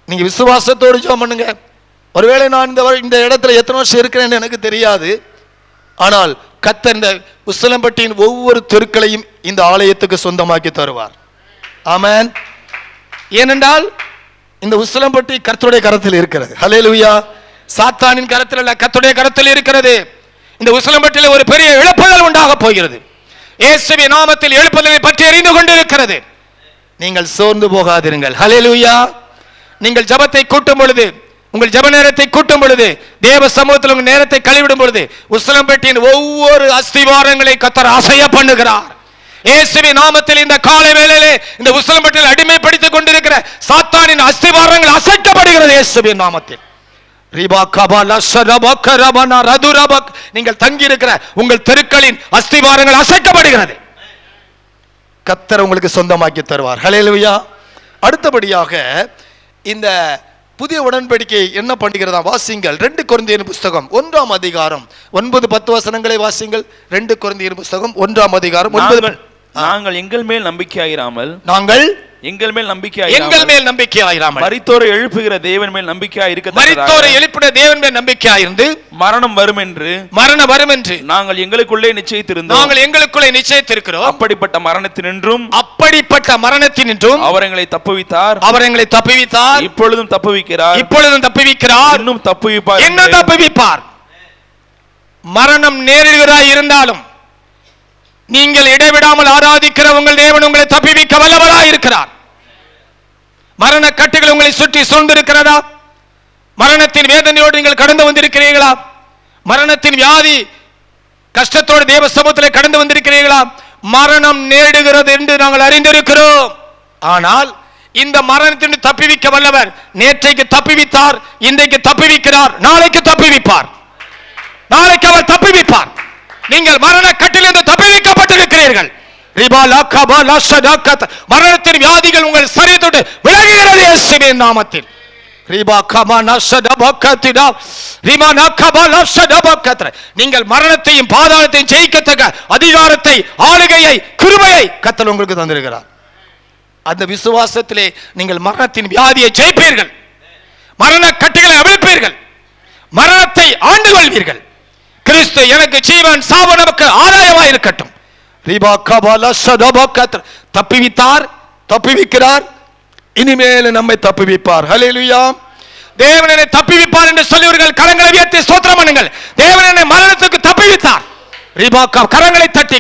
நீங்க விசுவாசத்தோடு ஜெபம் பண்ணுங்க. ஒருவேளை நான் இந்த இடத்துல எத்தனை வருஷம் இருக்கிறேன்னு எனக்கு தெரியாது. ஆனால் கர்த்தர் இந்த உசிலம்பட்டியின் ஒவ்வொரு தெருக்களையும் இந்த ஆலயத்துக்கு சொந்தமாக்கி தருவார். ஆமென். ஏனென்றால் இந்த உசிலம்பட்டி கர்த்தருடைய கரத்தில் இருக்கிறது. ஹல்லேலூயா. சாத்தானின் கரத்தில் அல்ல, கர்த்தருடைய கரத்தில் இருக்கிறது. இந்த உசிலம்பட்டியில் ஒரு பெரிய எழுப்புதல் உண்டாக போகிறது. இயேசுவின் நாமத்தில் எழுப்புதலை பற்றி அறிந்து கொண்டிருக்கிறது. நீங்கள் சோர்ந்து போகாதீர்கள். ஹல்லேலூயா. நீங்கள் ஜெபத்தை கூட்டும் பொழுது, உங்கள் ஜெப நேரத்தை கூட்டும் பொழுது, தேவ சமூகத்தில் உங்கள் நேரத்தை கழிவிடும் பொழுது, உசிலம்பட்டியின் ஒவ்வொரு அஸ்திவாரங்களை கர்த்தர் அசைய பண்ணுகிறார். இயேசுவின் நாமத்தில் இந்த காலை வேளையிலே இந்த உசிலம்பட்டியில் அடிமைப்படுத்திக் கொண்டிருக்கிற சாத்தானின் அஸ்திவாரங்கள் அசைக்கப்படுகிறது இயேசுவின் நாமத்தில். நீங்கள் தங்கி இருக்கிற உங்கள் தெருக்களின் அஸ்திவாரங்கள் அசைக்கப்படுகிறது. கர்த்தர் உங்களுக்கு சொந்தமாக்கி தருவார். ஹல்லேலூயா. அடுத்தபடியாக இந்த புதிய உடன்படிக்கை என்ன பண்ணுகிறதா? வாசிங்கள் 2 கொரிந்தியர் புஸ்தகம் 1ஆம் அதிகாரம் 9-10 வசனங்களை வாசிங்கள். 2 கொரிந்தியர் புஸ்தகம் 1ஆம் அதிகாரம் 9. நாங்கள் எங்கள் மேல் நம்பிக்கையாயிராமல், நாங்கள் எங்கள் மேல் நம்பிக்கையாயிராமல் மரித்தோரை எழுப்புகிற தேவன் மேல் நம்பிக்கையாயிருக்க, மரித்தோரை எழுப்பின தேவன் மேல் நம்பிக்கையாயிருந்து மரணம் வரும் என்று நாங்கள் எங்களுக்குள்ளே நிச்சயித்திருக்கிறோம். அப்படிப்பட்ட மரணத்தினின்றும் அவர் எங்களை தப்புவித்தார். இப்பொழுதும் தப்புவிக்கிறார். இன்னும் தப்புவிப்பார். மரணம் நேரிடுகிறாய் இருந்தாலும் நீங்கள் இடைவிடாமல் ஆராதிக்கிற உங்கள் தேவன் உங்களை தப்புவிக்க வல்லவராய் இருக்கிறார். மரண கட்டுகள் உங்களை சுற்றி சூழ்ந்திருக்கிறதா? மரணத்தின் வேதனையோடு நீங்கள் கடந்து வந்திருக்கிறீர்களா? மரணத்தின் வியாதி கஷ்டத்தோடு தேவ சமூகத்திலே கடந்து வந்திருக்கிறீர்களா? மரணம் நேரிடுகிறது என்று நாங்கள் அறிந்திருக்கிறோம். ஆனால் இந்த மரணத்தின் தப்புவிக்க வல்லவர் நேற்றைக்கு தப்புவித்தார், இன்றைக்கு தப்புவிக்கிறார், நாளைக்கு தப்புவிப்பார். நாளைக்கு அவர் தப்புவிப்பார். நீங்கள் மரண கட்டிலிருந்து தப்புவிக்கப்பட்டிருக்கிறீர்கள். மரணத்தின் வியாதிகள் உங்கள் சரீரத்தோடு விலகுகிறது இயேசுவின் நாமத்தில். நீங்கள் மரணத்தையும் பாதாளத்தையும் ஜெயிக்கத்தக்க அதிகாரத்தை, ஆளுகையை, கிருபையை கர்த்தர் உங்களுக்கு தந்திருக்கிறார். அந்த விசுவாசத்திலே நீங்கள் மரணத்தின் வியாதியை ஜெயிப்பீர்கள். மரண கட்டுகளை அவிழ்ப்பீர்கள். மரணத்தை ஆண்டு கொள்வீர்கள். கிறிஸ்து எனக்கு ஜீவன், சாவு நமக்கு ஆதாயமாய் இருக்கட்டும். தப்புவித்தார், தப்புவிக்கிறார், இனிமேல் நம்மை தப்புவிப்பார். ஹல்லேலூயா. தேவன் என்னை தப்புவிப்பார் என்று சொல்லியவர்கள் கரங்களை உயர்த்தி ஸ்தோத்திரம் பண்ணுங்கள். தேவன் என்னை மரணத்துக்கு தப்புவித்தார். ரிபாக்கா கரங்களை தட்டி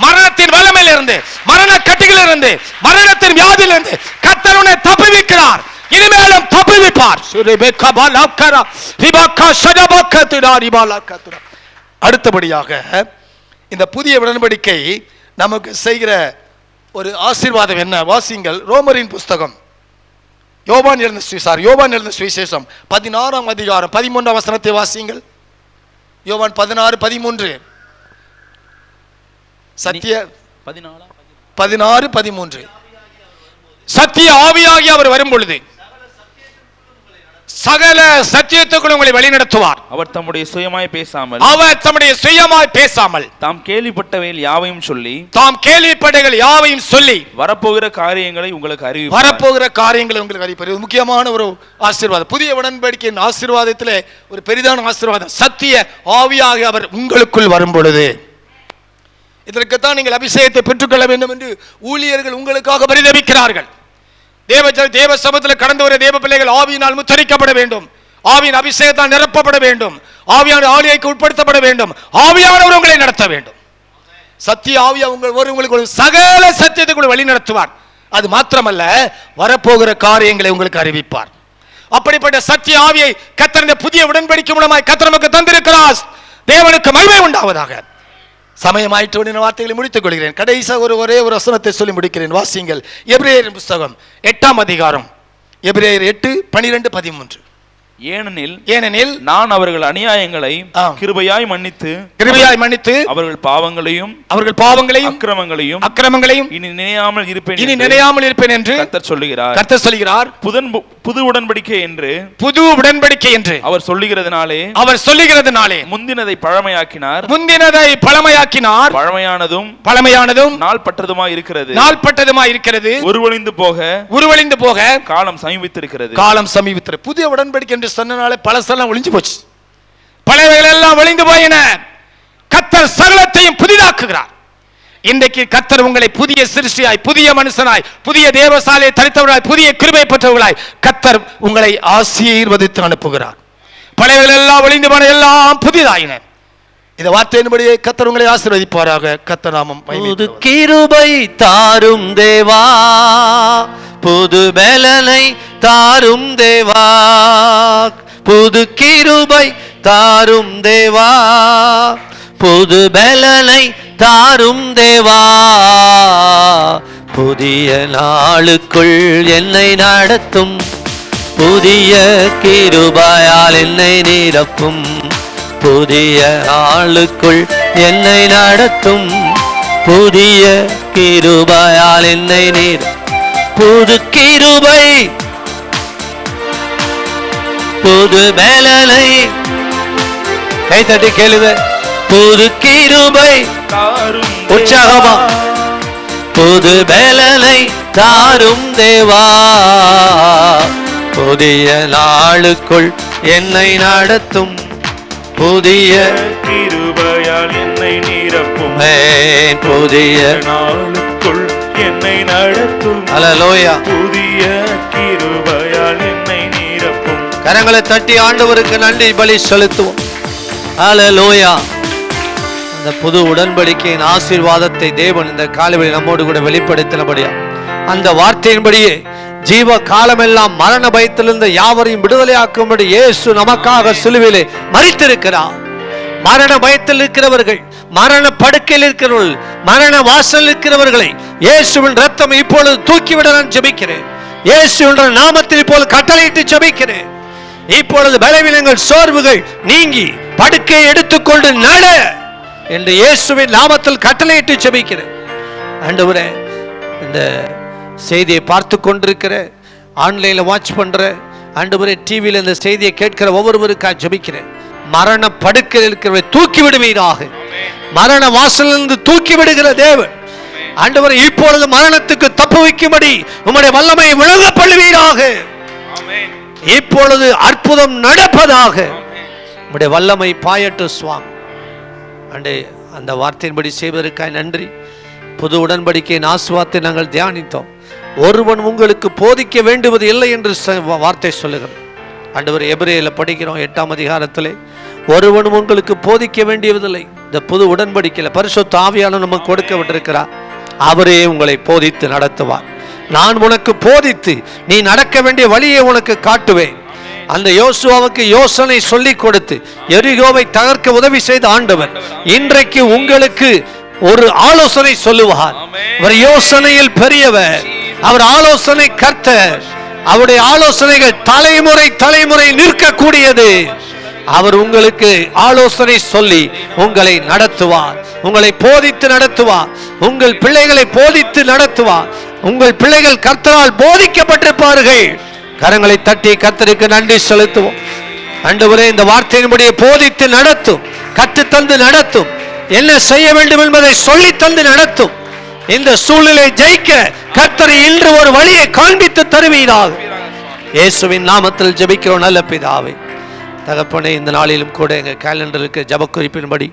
மரணத்தின் வல்லமையில் இருந்து, மரண கட்டிகளில் இருந்து, மரணத்தின் வியாதியில் இருந்து கர்த்தர் உன்னை தப்புவிக்கிறார். இனிமேலும் தப்புவிப்பார். அடுத்தபடியாக இந்த புதிய உடன்படிக்கை நமக்கு செய்கிற ஒரு ஆசீர்வாதம் என்ன? வாசிங்கள் ரோமரின் புஸ்தகம், யோவான் எழுதின சுவிசேஷம் 16ஆம் அதிகாரம் 13ஆம் வசனத்தை வாசிங்கள். யோவான் 16:13. சத்திய 16:13. சத்திய ஆவியாகி அவர் வரும் பொழுது சகல சத்தியத்துக்குள் உங்களை வழிநடத்துவார். அவர் தம்முடைய சுயமாய் பேசாமல் தாம் கேள்விப்பட்டவைகள் யாவையும் சொல்லி வரப்போகிற காரியங்களை உங்களுக்கு அறிவிப்பார். முக்கியமான ஒரு ஆசீர்வாதம், புதிய உடன்படிக்கையின் ஆசீர்வாதத்திலே ஒரு பெரிதான ஆசீர்வாதம். சத்திய ஆவியாக அவர் உங்களுக்குள் வரும் பொழுது, இதற்குத்தான் நீங்கள் அபிஷேகத்தை பெற்றுக்கொள்ள வேண்டும் என்று ஊழியர்கள் உங்களுக்காக பரிதபிக்கிறார்கள். தேவ சமூகத்தில் கடந்து வர தேவ பிள்ளைகள் ஆவியினால் முத்தரிக்கப்பட வேண்டும், ஆவியின் அபிஷேகத்தால் நிரப்பப்பட வேண்டும், ஆவியான ஆளுகைக்கு உட்படுத்தப்பட வேண்டும், ஆவியானவர் உங்களை நடத்த வேண்டும். சத்திய ஆவியா உங்களுக்கு சகல சத்தியத்துக்குள் வழி நடத்துவார். அது மாத்திரமல்ல, வரப்போகிற காரியங்களை உங்களுக்கு அறிவிப்பார். அப்படிப்பட்ட சத்திய ஆவியை கர்த்தர் இந்த புதிய உடன்படிக்கை மூலமாய் கர்த்தர் நமக்கு தந்திருக்கிறார். தேவனுக்கு மகிமை உண்டாவதாக. சமயமாயிற்று வார்த்தைகளை முடித்துக் கொள்கிறேன். கடைசியாக ஒரே ஒரு வசனத்தை சொல்லி முடிக்கிறேன். வாசிங்கள் எபிரேயரின் புஸ்தகம் 8ஆம் அதிகாரம், எபிரேயர் 8:12-13. ஏனெனில் நான் அவர்கள் அநியாயங்களை கிருபையாய் மன்னித்து அவர்கள் பாவங்களையும் அக்கிரமங்களையும் இனி நினையாமல் இருப்பேன் என்று கர்த்தர் சொல்லுகிறார். புது உடன்படிக்கை என்று அவர் சொல்லுகிறதுனாலே முந்தினதை பழமையாக்கினார். பழமையானதும் நாள்பட்டதுமாய் இருக்கிறது. உருவழிந்து போக காலம் சமீபித்திருக்கிறது. புதிய உடன்படிக்கை என்று சொன்னனாலே பழசெல்லாம் ஒளிஞ்சு போச்சு, பழையவைகள் எல்லாம் ஒளிந்து போயின. கர்த்தர் சகலத்தையும் புதிதாக்குகிறார். இன்றைக்கு கர்த்தர் உங்களை புதிய சிருஷ்டியாய், புதிய மனுஷனாய், புதிய தேவசாலையை தரித்தவர்களாய், புதிய கிருபை பெற்றவர்களாய் கர்த்தர் உங்களை ஆசீர்வதித்து அனுப்புகிறார். பழையவைகள் எல்லாம் ஒளிந்து போன, எல்லாம் புதிதாயின. இந்த வார்த்தையின்படியே கர்த்தர் உங்களை ஆசீர்வதிப்பாராக. கர்த்தர் நாமம் புது கிருபை தாரும் தேவா, புது பலனை தாரும் தேவா, புது கிருபை தாரும் தேவா, புது பலனை தாரும் தேவா, புதிய நாளுக்குள் என்னை நடத்தும், புதிய கிருபையால் என்னை நிரப்பும், புதிய நாளுக்குள் என்னை நடத்தும், புதிய கிருபையால் என்னை நிரப்பும். புது கிருபை புது பலனை கைத்தட்டி கேளுங்க. புது கிருபை உற்சாகமா, புது பலனை தாரும் தேவா, புதிய நாளுக்குள் என்னை நடத்தும், புதிய கிருபையால் என்னை நிரப்பும், புதிய நாளுக்குள் என்னை நடத்தும். அல்லேலூயா. புதிய கிருபையால் என்னை நிரப்பும். கரங்களை தட்டி ஆண்டவருக்கு நன்றி பலி செலுத்துவோம். அல்லேலூயா. அந்த புது உடன்படிக்கையின் ஆசீர்வாதத்தை தேவன் இந்த காலவெளி நம்மோடு கூட வெளிப்படுத்தினபடியா அந்த வார்த்தையின்படியே ஜீவ காலமெல்லாம் மரண பயத்திலிருந்து யாவரையும் விடுதலையாக்கும்படி இயேசு நமக்காக சிலுவையிலே மரித்திருக்கிறார். மரண பயத்தில் இருக்கிறவர்கள், மரண படுக்கையில் இருக்கிறவர்கள், மரண வாசல் இருக்கிறவர்களை இயேசுவின் ரத்தம் இப்பொழுது தூக்கிவிட நான் ஜெபிக்கிறேன். இயேசுவின் நாமத்தில் இப்பொழுது கட்டளையிட்டு ஜெபிக்கிறேன். இப்பொழுது பலவீனங்கள், சோர்வுகள் நீங்கி படுக்கையை எடுத்துக்கொண்டு நட என்று இயேசுவின் நாமத்தில் கட்டளையிட்டு ஜெபிக்கிறேன். ஆண்டவரே, இந்த செய்தியை பார்த்து கொண்டிருக்கிற, ஆன்லைன்ல வாட்ச் பண்ற, ஆண்டவரே டிவியில் இந்த செய்தியை கேட்கிற ஒவ்வொருவருக்காக ஜெபிக்கிறேன். மரண படுக்கையில் இருக்கிறவரை தூக்கி விடுவீராக. மரண வாசலிலிருந்து தூக்கி விடுகிற தேவன் ஆண்டவரை இப்பொழுது மரணத்துக்கு தப்பு வைக்கும்படி உம்முடைய வல்லமை விளங்கப்படுவீராக. இப்பொழுது அற்புதம் நடப்பதாக. உம்முடைய வல்லமை பாயட்டு சுவாமி. அண்டே அந்த வார்த்தையின்படி செய்வதற்காக நன்றி. புது உடன்படிக்கையின் ஆசீர்வாதத்தை நாங்கள் தியானித்தோம். ஒருவன் உங்களுக்கு போதிக்க வேண்டுவது இல்லை என்று வார்த்தை சொல்லுகிறது. ஆண்டவர் எபிரேயர்ல படிக்கிறோம் 8ஆம் அதிகாரத்திலே, ஒருவனும் உங்களுக்கு போதிக்க வேண்டியதில்லை. இந்த புது உடன்படிக்கையில் பரிசுத்த ஆவியானவர் நமக்கு கொடுக்கப்பட்டிருக்கிறார். அவரே உங்களை போதித்து நடத்துவார். நான் உனக்கு போதித்து நீ நடக்க வேண்டிய வழியை உனக்கு காட்டுவேன். அந்த யோசுவாவுக்கு யோசனை சொல்லிக் கொடுத்து எரிகோவை தகர்க்க உதவி செய்த ஆண்டவர் இன்றைக்கு உங்களுக்கு ஒரு ஆலோசனை சொல்லுவார். அவர் யோசனையில் பெரியவர், அவர் ஆலோசனை கர்த்தர். அவருடைய ஆலோசனைகள் தலைமுறை தலைமுறை நிற்கக்கூடியது. அவர் உங்களுக்கு ஆலோசனை சொல்லி உங்களை நடத்துவார், உங்களை போதித்து நடத்துவார், உங்கள் பிள்ளைகளை போதித்து நடத்துவார். உங்கள் பிள்ளைகள் கர்த்தரால் போதிக்கப்பட்டிருப்பார்கள். கரங்களை தட்டி கர்த்தருக்கு நன்றி செலுத்துவோம். ஆண்டவரே, இந்த வார்த்தையின்படியே போதித்து நடத்தும், கற்றுத்தந்து நடத்தும், என்ன செய்ய வேண்டும் என்பதை சொல்லி தந்து நடத்தும். இந்த சூழ்நிலை ஜெயிக்க கர்த்தர் இன்று ஒரு வழியை காண்பித்து தருவீராக. இயேசுவின் நாமத்தில் ஜெபிக்கிறோம் நல்ல பிதாவே. தகப்பனே, இந்த நாளிலும் கூட எங்கள் கேலண்டருக்கு ஜப குறிப்பின்படி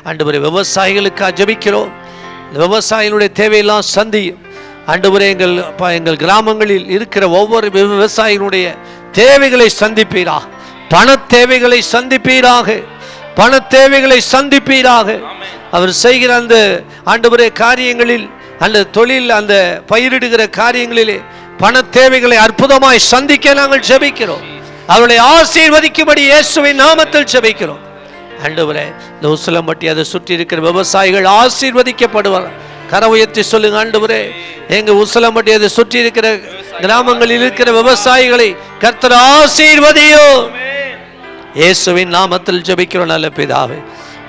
ஆண்டவரே விவசாயிகளுக்காக ஜெபிக்கிறோம். விவசாயிகளுடைய தேவையெல்லாம் சந்தியும். ஆண்டவரே, எங்கள் கிராமங்களில் இருக்கிற ஒவ்வொரு விவசாயிகளுடைய தேவைகளை சந்திப்பீராக. பண தேவைகளை சந்திப்பீராக, பண தேவைகளை சந்திப்பீராக. அவர் செய்கிற அந்த ஆண்டவரே காரியங்களில், அந்த தொழில், அந்த பயிரிடுகிற காரியங்களிலே பண தேவைகளை அற்புதமாய் சந்திக்க நாங்கள் ஜெபிக்கிறோம். அவர்களை ஆசீர்வதிக்கும்படி இயேசுவின் நாமத்தில் ஜெபிக்கிறோம். ஆண்டவரே, இந்த உசிலம்பட்டி அதை சுற்றி இருக்கிற விவசாயிகள் ஆசீர்வதிக்கப்படுவார். கரை உயர்த்தி சொல்லுங்க ஆண்டவரே, எங்க உசிலம்பட்டி அதை சுற்றி இருக்கிற கிராமங்களில் இருக்கிற விவசாயிகளை கர்த்தர் ஆசீர்வதியோ. இயேசுவின் நாமத்தில் ஜெபிக்கிறோம் நல்ல பிதாவே.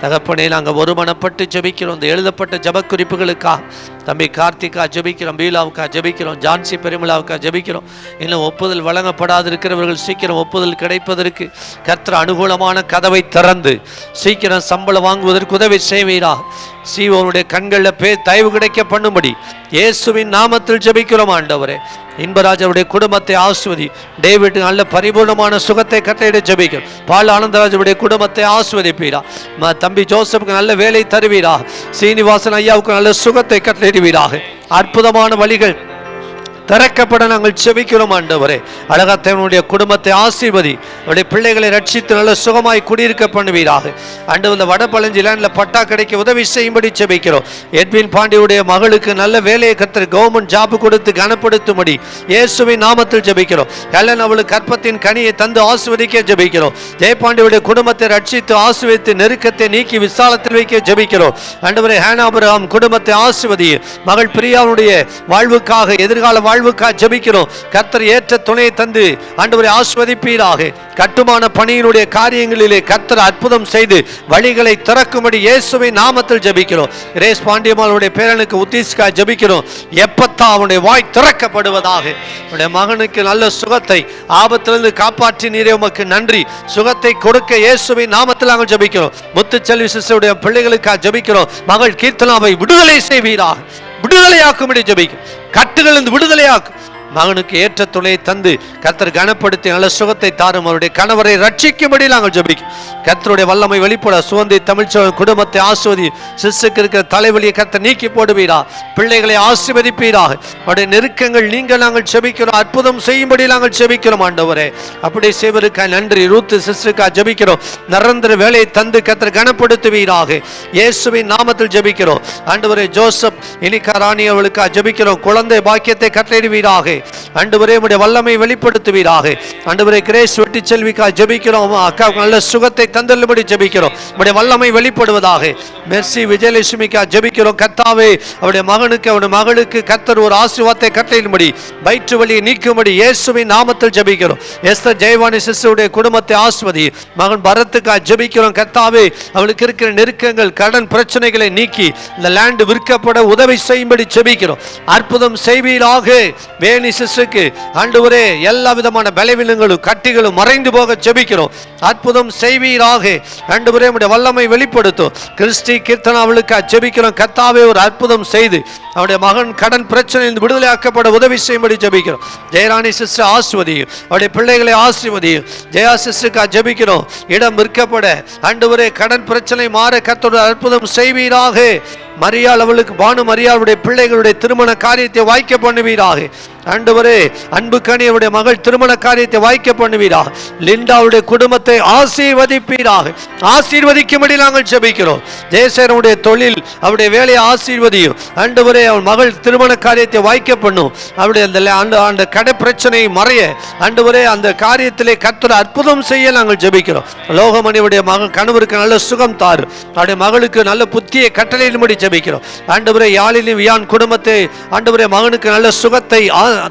தகப்பனே, நாங்கள் ஒருமனப்பட்டு ஜெபிக்கிறோம். இந்த எழுதப்பட்ட ஜப குறிப்புகளுக்காக தம்பி கார்த்திகா ஜெபிக்கிறோம், பீலாவுக்கா ஜெபிக்கிறோம், ஜான்சி பெருமிளாவுக்கா ஜெபிக்கிறோம். இன்னும் ஒப்புதல் வழங்கப்படாது இருக்கிறவர்கள் சீக்கிரம் ஒப்புதல் கிடைப்பதற்கு கர்த்தர் அனுகூலமான கதவை திறந்து சீக்கிரம் சம்பளம் வாங்குவதற்கு உதவி செய்வீராக. சீவோனுடைய கண்களில் தயவு கிடைக்க பண்ணும்படி இயேசுவின் நாமத்தில் ஜெபிக்கிறோம் ஆண்டவரே. இன்பராஜ் அவருடைய குடும்பத்தை ஆஸ்வதி. டேவிட் நல்ல பரிபூர்ணமான சுகத்தை கட்டளையிட ஜெபிக்கிறோம். பால் ஆனந்தராஜுடைய குடும்பத்தை ஆஸ்வதிப்பீரா. தம்பி ஜோசப்புக்கு நல்ல வேலை தருவீரா. சீனிவாசன் ஐயாவுக்கு நல்ல சுகத்தை கட்டளையிடுவீராக. அற்புதமான வழிகள் திறக்கப்பட நாங்கள் செபிக்கிறோம் ஆண்டவரே. அழகாத்தவனுடைய குடும்பத்தை ஆசீர்வதி, அவருடைய பிள்ளைகளை ரட்சித்து நல்ல சுகமாய் குடியிருக்க பண்ணுவீராக. ஆண்டவர், இந்த வடபழஞ்சி லேண்டில் பட்டா கிடைக்க உதவி செய்யும்படி செபிக்கிறோம். எட்வின் பாண்டியுடைய மகளுக்கு நல்ல வேலையை கர்த்தர் கவர்மெண்ட் ஜாப் கொடுத்து கனப்படுத்தும்படி இயேசுவின் நாமத்தில் ஜெபிக்கிறோம். கல்லன் அவளுக்கு கற்பத்தின் கனியை தந்து ஆசீர்வதிக்க ஜெபிக்கிறோம். ஜெயபாண்டியுடைய குடும்பத்தை ரட்சித்து ஆசீர்வதித்து நெருக்கத்தை நீக்கி விசாலத்தில் வைக்க ஜெபிக்கிறோம். ஆண்டவரே, ஹேனாபுரம் குடும்பத்தை ஆசீர்வதி. மகள் பிரியாவுடைய வாழ்வுக்காக, எதிர்கால வாழ்வுக்காக ஜெபிக்கிறோம். கர்த்தர் ஏற்ற துணையை தந்து ஆண்டவரை ஆசீர்வதிப்பீராக. கட்டுமான பணியினுடைய காரியங்களிலே கர்த்தர் அற்புதம் செய்து வழிகளை திறக்கும்படி இயேசுவின் நாமத்தில் ஜெபிக்கிறோம். ரேஸ் பாண்டியம்மாளுடைய பேரனுக்கு உத்தீஸ்கா ஜெபிக்கிறோம். எப்பத்தா அவனுடைய வாய் திறக்கப்படுவதாக. அவனுடைய மகனுக்கு நல்ல சுகத்தை ஆபத்திலிருந்து காப்பாற்றி நீரே உமக்கு நன்றி. சுகத்தை கொடுக்க இயேசுவின் நாமத்தில் நாங்கள் ஜெபிக்கிறோம். முத்துச்செல்வி சிஸ்டருடைய பிள்ளைகளுக்காக ஜெபிக்கிறோம். மகள் கீர்த்தனாவை விடுதலை செய்வீராக. விடுதலையாக்கும்படி ஜெபிக்கும். கட்டுகளிலிருந்து விடுதலையாக்கும். மகனுக்கு ஏற்ற துணையை தந்து கர்த்தர் கனப்படுத்தி நல்ல சுகத்தை தாரும். அவருடைய கணவரை ரட்சிக்கும்படி நாங்கள் ஜெபிக்கும். கர்த்தருடைய வல்லமை வெளிப்பட சுவந்தி தமிழ்ச்சோழன் குடும்பத்தை ஆஸ்வதி. சிசுக்கு இருக்கிற தலைவலியை கர்த்தர் நீக்கி போடுவீரா. பிள்ளைகளை ஆசீர்வதிப்பீராக. அவருடைய நெருக்கங்கள் நீங்க நாங்கள் ஜெபிக்கிறோம். அற்புதம் செய்யும்படி நாங்கள் ஜெபிக்கிறோம் ஆண்டவரே. அப்படி செய்வதற்காக நன்றி. ரூத்து சிஸ்டருக்காக ஜெபிக்கிறோம். நிரந்தர வேலையை தந்து கர்த்தர் கனப்படுத்துவீராக. இயேசுவின் நாமத்தில் ஜெபிக்கிறோம். ஆண்டவரே, ஜோசப் இனிகா ராணி அவளுக்காக ஜெபிக்கிறோம். குழந்தை பாக்கியத்தை கட்டளையிடுவீராக. ஆண்டவரே, உம்முடைய வல்லமை வெளிப்படுத்துவீராக. ஆண்டவரே, கிரேஸ் வெட்டி செல்விக்காக ஜெபிக்கிறோம். அக்காவுக்கு நல்ல சுகத்தை தந்தல்லும்படி ஜெபிக்கிறோம். உம்முடைய வல்லமை வெளிப்படுவதாக. மெர்சி விஜயலட்சுமிக்காக ஜெபிக்கிறோம். கர்த்தாவே, அவருடைய மகனுக்கு, அவருடைய மகளுக்கு கர்த்தர் ஒரு ஆசீர்வாதத்தை கட்டளையிடும்படி, வயிற்று வலியை நீக்கும்படி இயேசுவின் நாமத்தில் ஜெபிக்கிறோம். எஸ்தர் ஜெயவாணி சிஸ்டருடைய குடும்பத்தை ஆஸ்வதி. மகன் பரத்துக்காக ஜெபிக்கிறோம். கர்த்தாவே, அவளுக்கு இருக்கிற நெருக்கங்கள், கடன் பிரச்சனைகளை நீக்கி இந்த லேண்ட் விற்கப்பட உதவி செய்யும்படி ஜெபிக்கிறோம். அற்புதம் செய்வீராக. வேணி சிஸ்டருக்கு ஆண்டவரே, எல்லா விதமான பலவீனங்களும் கட்டிகளும் மறைந்து போக ஜெபிக்கிறோம். அற்புதம் செய்வீராக. ஆண்டவரே, உம்முடைய வல்லமை வெளிப்படுத்தும். கிறிஸ்டி கீர்த்தனா அவளுக்கு ஜெபிக்கிறோம். கர்த்தாவே, ஒரு அற்புதம் செய்து அவருடைய மகன் கடன் பிரச்சனையில் விடுதலையாக்கப்பட உதவி செய்யும்படி ஜெபிக்கிறோம். ஜெயராணி சிஸ்டர் ஆசீர்வதியும். அவருடைய பிள்ளைகளை ஆசீர்வதியும். ஜெயா சிஸ்டருக்காக ஜெபிக்கிறோம். இடம் விற்கப்பட ஆண்டவரே, கடன் பிரச்சனை மாற கர்த்தர் அற்புதம் செய்வீராக. மரியாள் அவளுக்கு, பானு மரியாளுடைய பிள்ளைகளுடைய திருமண காரியத்தை வாய்க்க பண்ணுவீராக. ஆண்டவரே அன்பு கனியுடைய மகள் திருமண காரியத்தை வாய்க்க பண்ணுவீராக. லிண்டாவுடைய குடும்பத்தை ஆசீர்வதிப்பீராக. ஆசீர்வதிக்கும்படி நாங்கள் ஜெபிக்கிறோம். ஜெயசேரனுடைய தொழில், அவருடைய வேலையை ஆசீர்வதியும். ஆண்டவரே அவள் மகள் திருமண காரியத்தை வாய்க்க பண்ணும். அவருடைய அந்த கடை பிரச்சனையை மறைய ஆண்டவரே அந்த காரியத்திலே கர்த்தர் அற்புதம் செய்ய நாங்கள் ஜெபிக்கிறோம். லோகமணியுடைய மகன் கணவருக்கு நல்ல சுகம் தாரு. அவருடைய மகளுக்கு நல்ல புத்தியை கட்டளையிடும்படி ஜெபிக்கிறோம். ஆண்டவரே யாழிலும் வியான் குடும்பத்தை ஆண்டவரே மகனுக்கு நல்ல சுகத்தை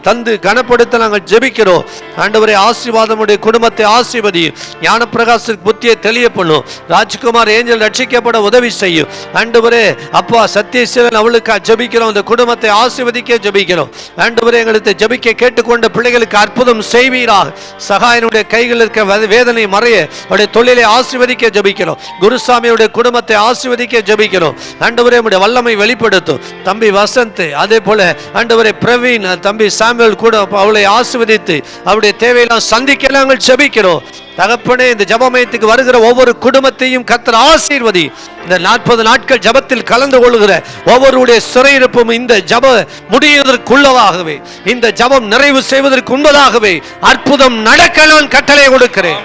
தந்து கனப்படுத்த நாங்கள் ஜெபிக்கிறோம். ஆண்டவரே ஆசீர்வாதமுடைய குடும்பத்தை ஆசீர்வதியும். ஞான பிரகாசத்துக்கு புத்தியை தெளிய பண்ணும். ராஜ்குமார் ஏஞ்சல் ரட்சிக்கப்பட உதவி செய்யும். ஆண்டவரே அப்பா சத்யசீலன் அவளுக்கு ஜெபிக்கிறோம். அந்த குடும்பத்தை ஆசீர்வதிக்க ஜெபிக்கிறோம். ஆண்டவரே எங்களுக்கு ஜெபிக்க கேட்டுக்கொண்ட பிள்ளைகளுக்கு அற்புதம் செய்வீராக. சகாயனுடைய கைகளில் இருக்க வேதனை மறைய அவருடைய தொழிலை ஆசீர்வதிக்க ஜெபிக்கிறோம். குருசாமியுடைய குடும்பத்தை ஆசீர்வதிக்க ஜெபிக்கிறோம். ஆண்டவரே உம்முடைய வல்லமை வெளிப்படுத்தும். தம்பி வசந்த், அதே போல ஆண்டவரே பிரவீன், தம்பி சாமுவேல் கூட அவளை ஆசீர்வதித்து அவருடைய தேவையெல்லாம் சந்திக்க நாங்கள் ஜெபிக்கிறோம். தகப்பனே இந்த ஜெபமயத்துக்கு வருகிற ஒவ்வொரு குடும்பத்தையும் கர்த்தர் ஆசீர்வதி. இந்த 40 நாட்கள் ஜெபத்தில் கலந்து கொள்கிற ஒவ்வொருடைய சிறையிருப்பும் இந்த ஜெப முடிவதற்குள்ளதாகவே, இந்த ஜெபம் நிறைவு செய்வதற்கு உண்பதாகவே அற்புதம் நடக்க நான் கட்டளை கொடுக்கிறேன்.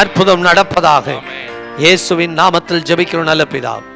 அற்புதம் நடப்பதாக இயேசுவின் நாமத்தில் ஜெபிக்கிறோம் நல்ல பிதாவே.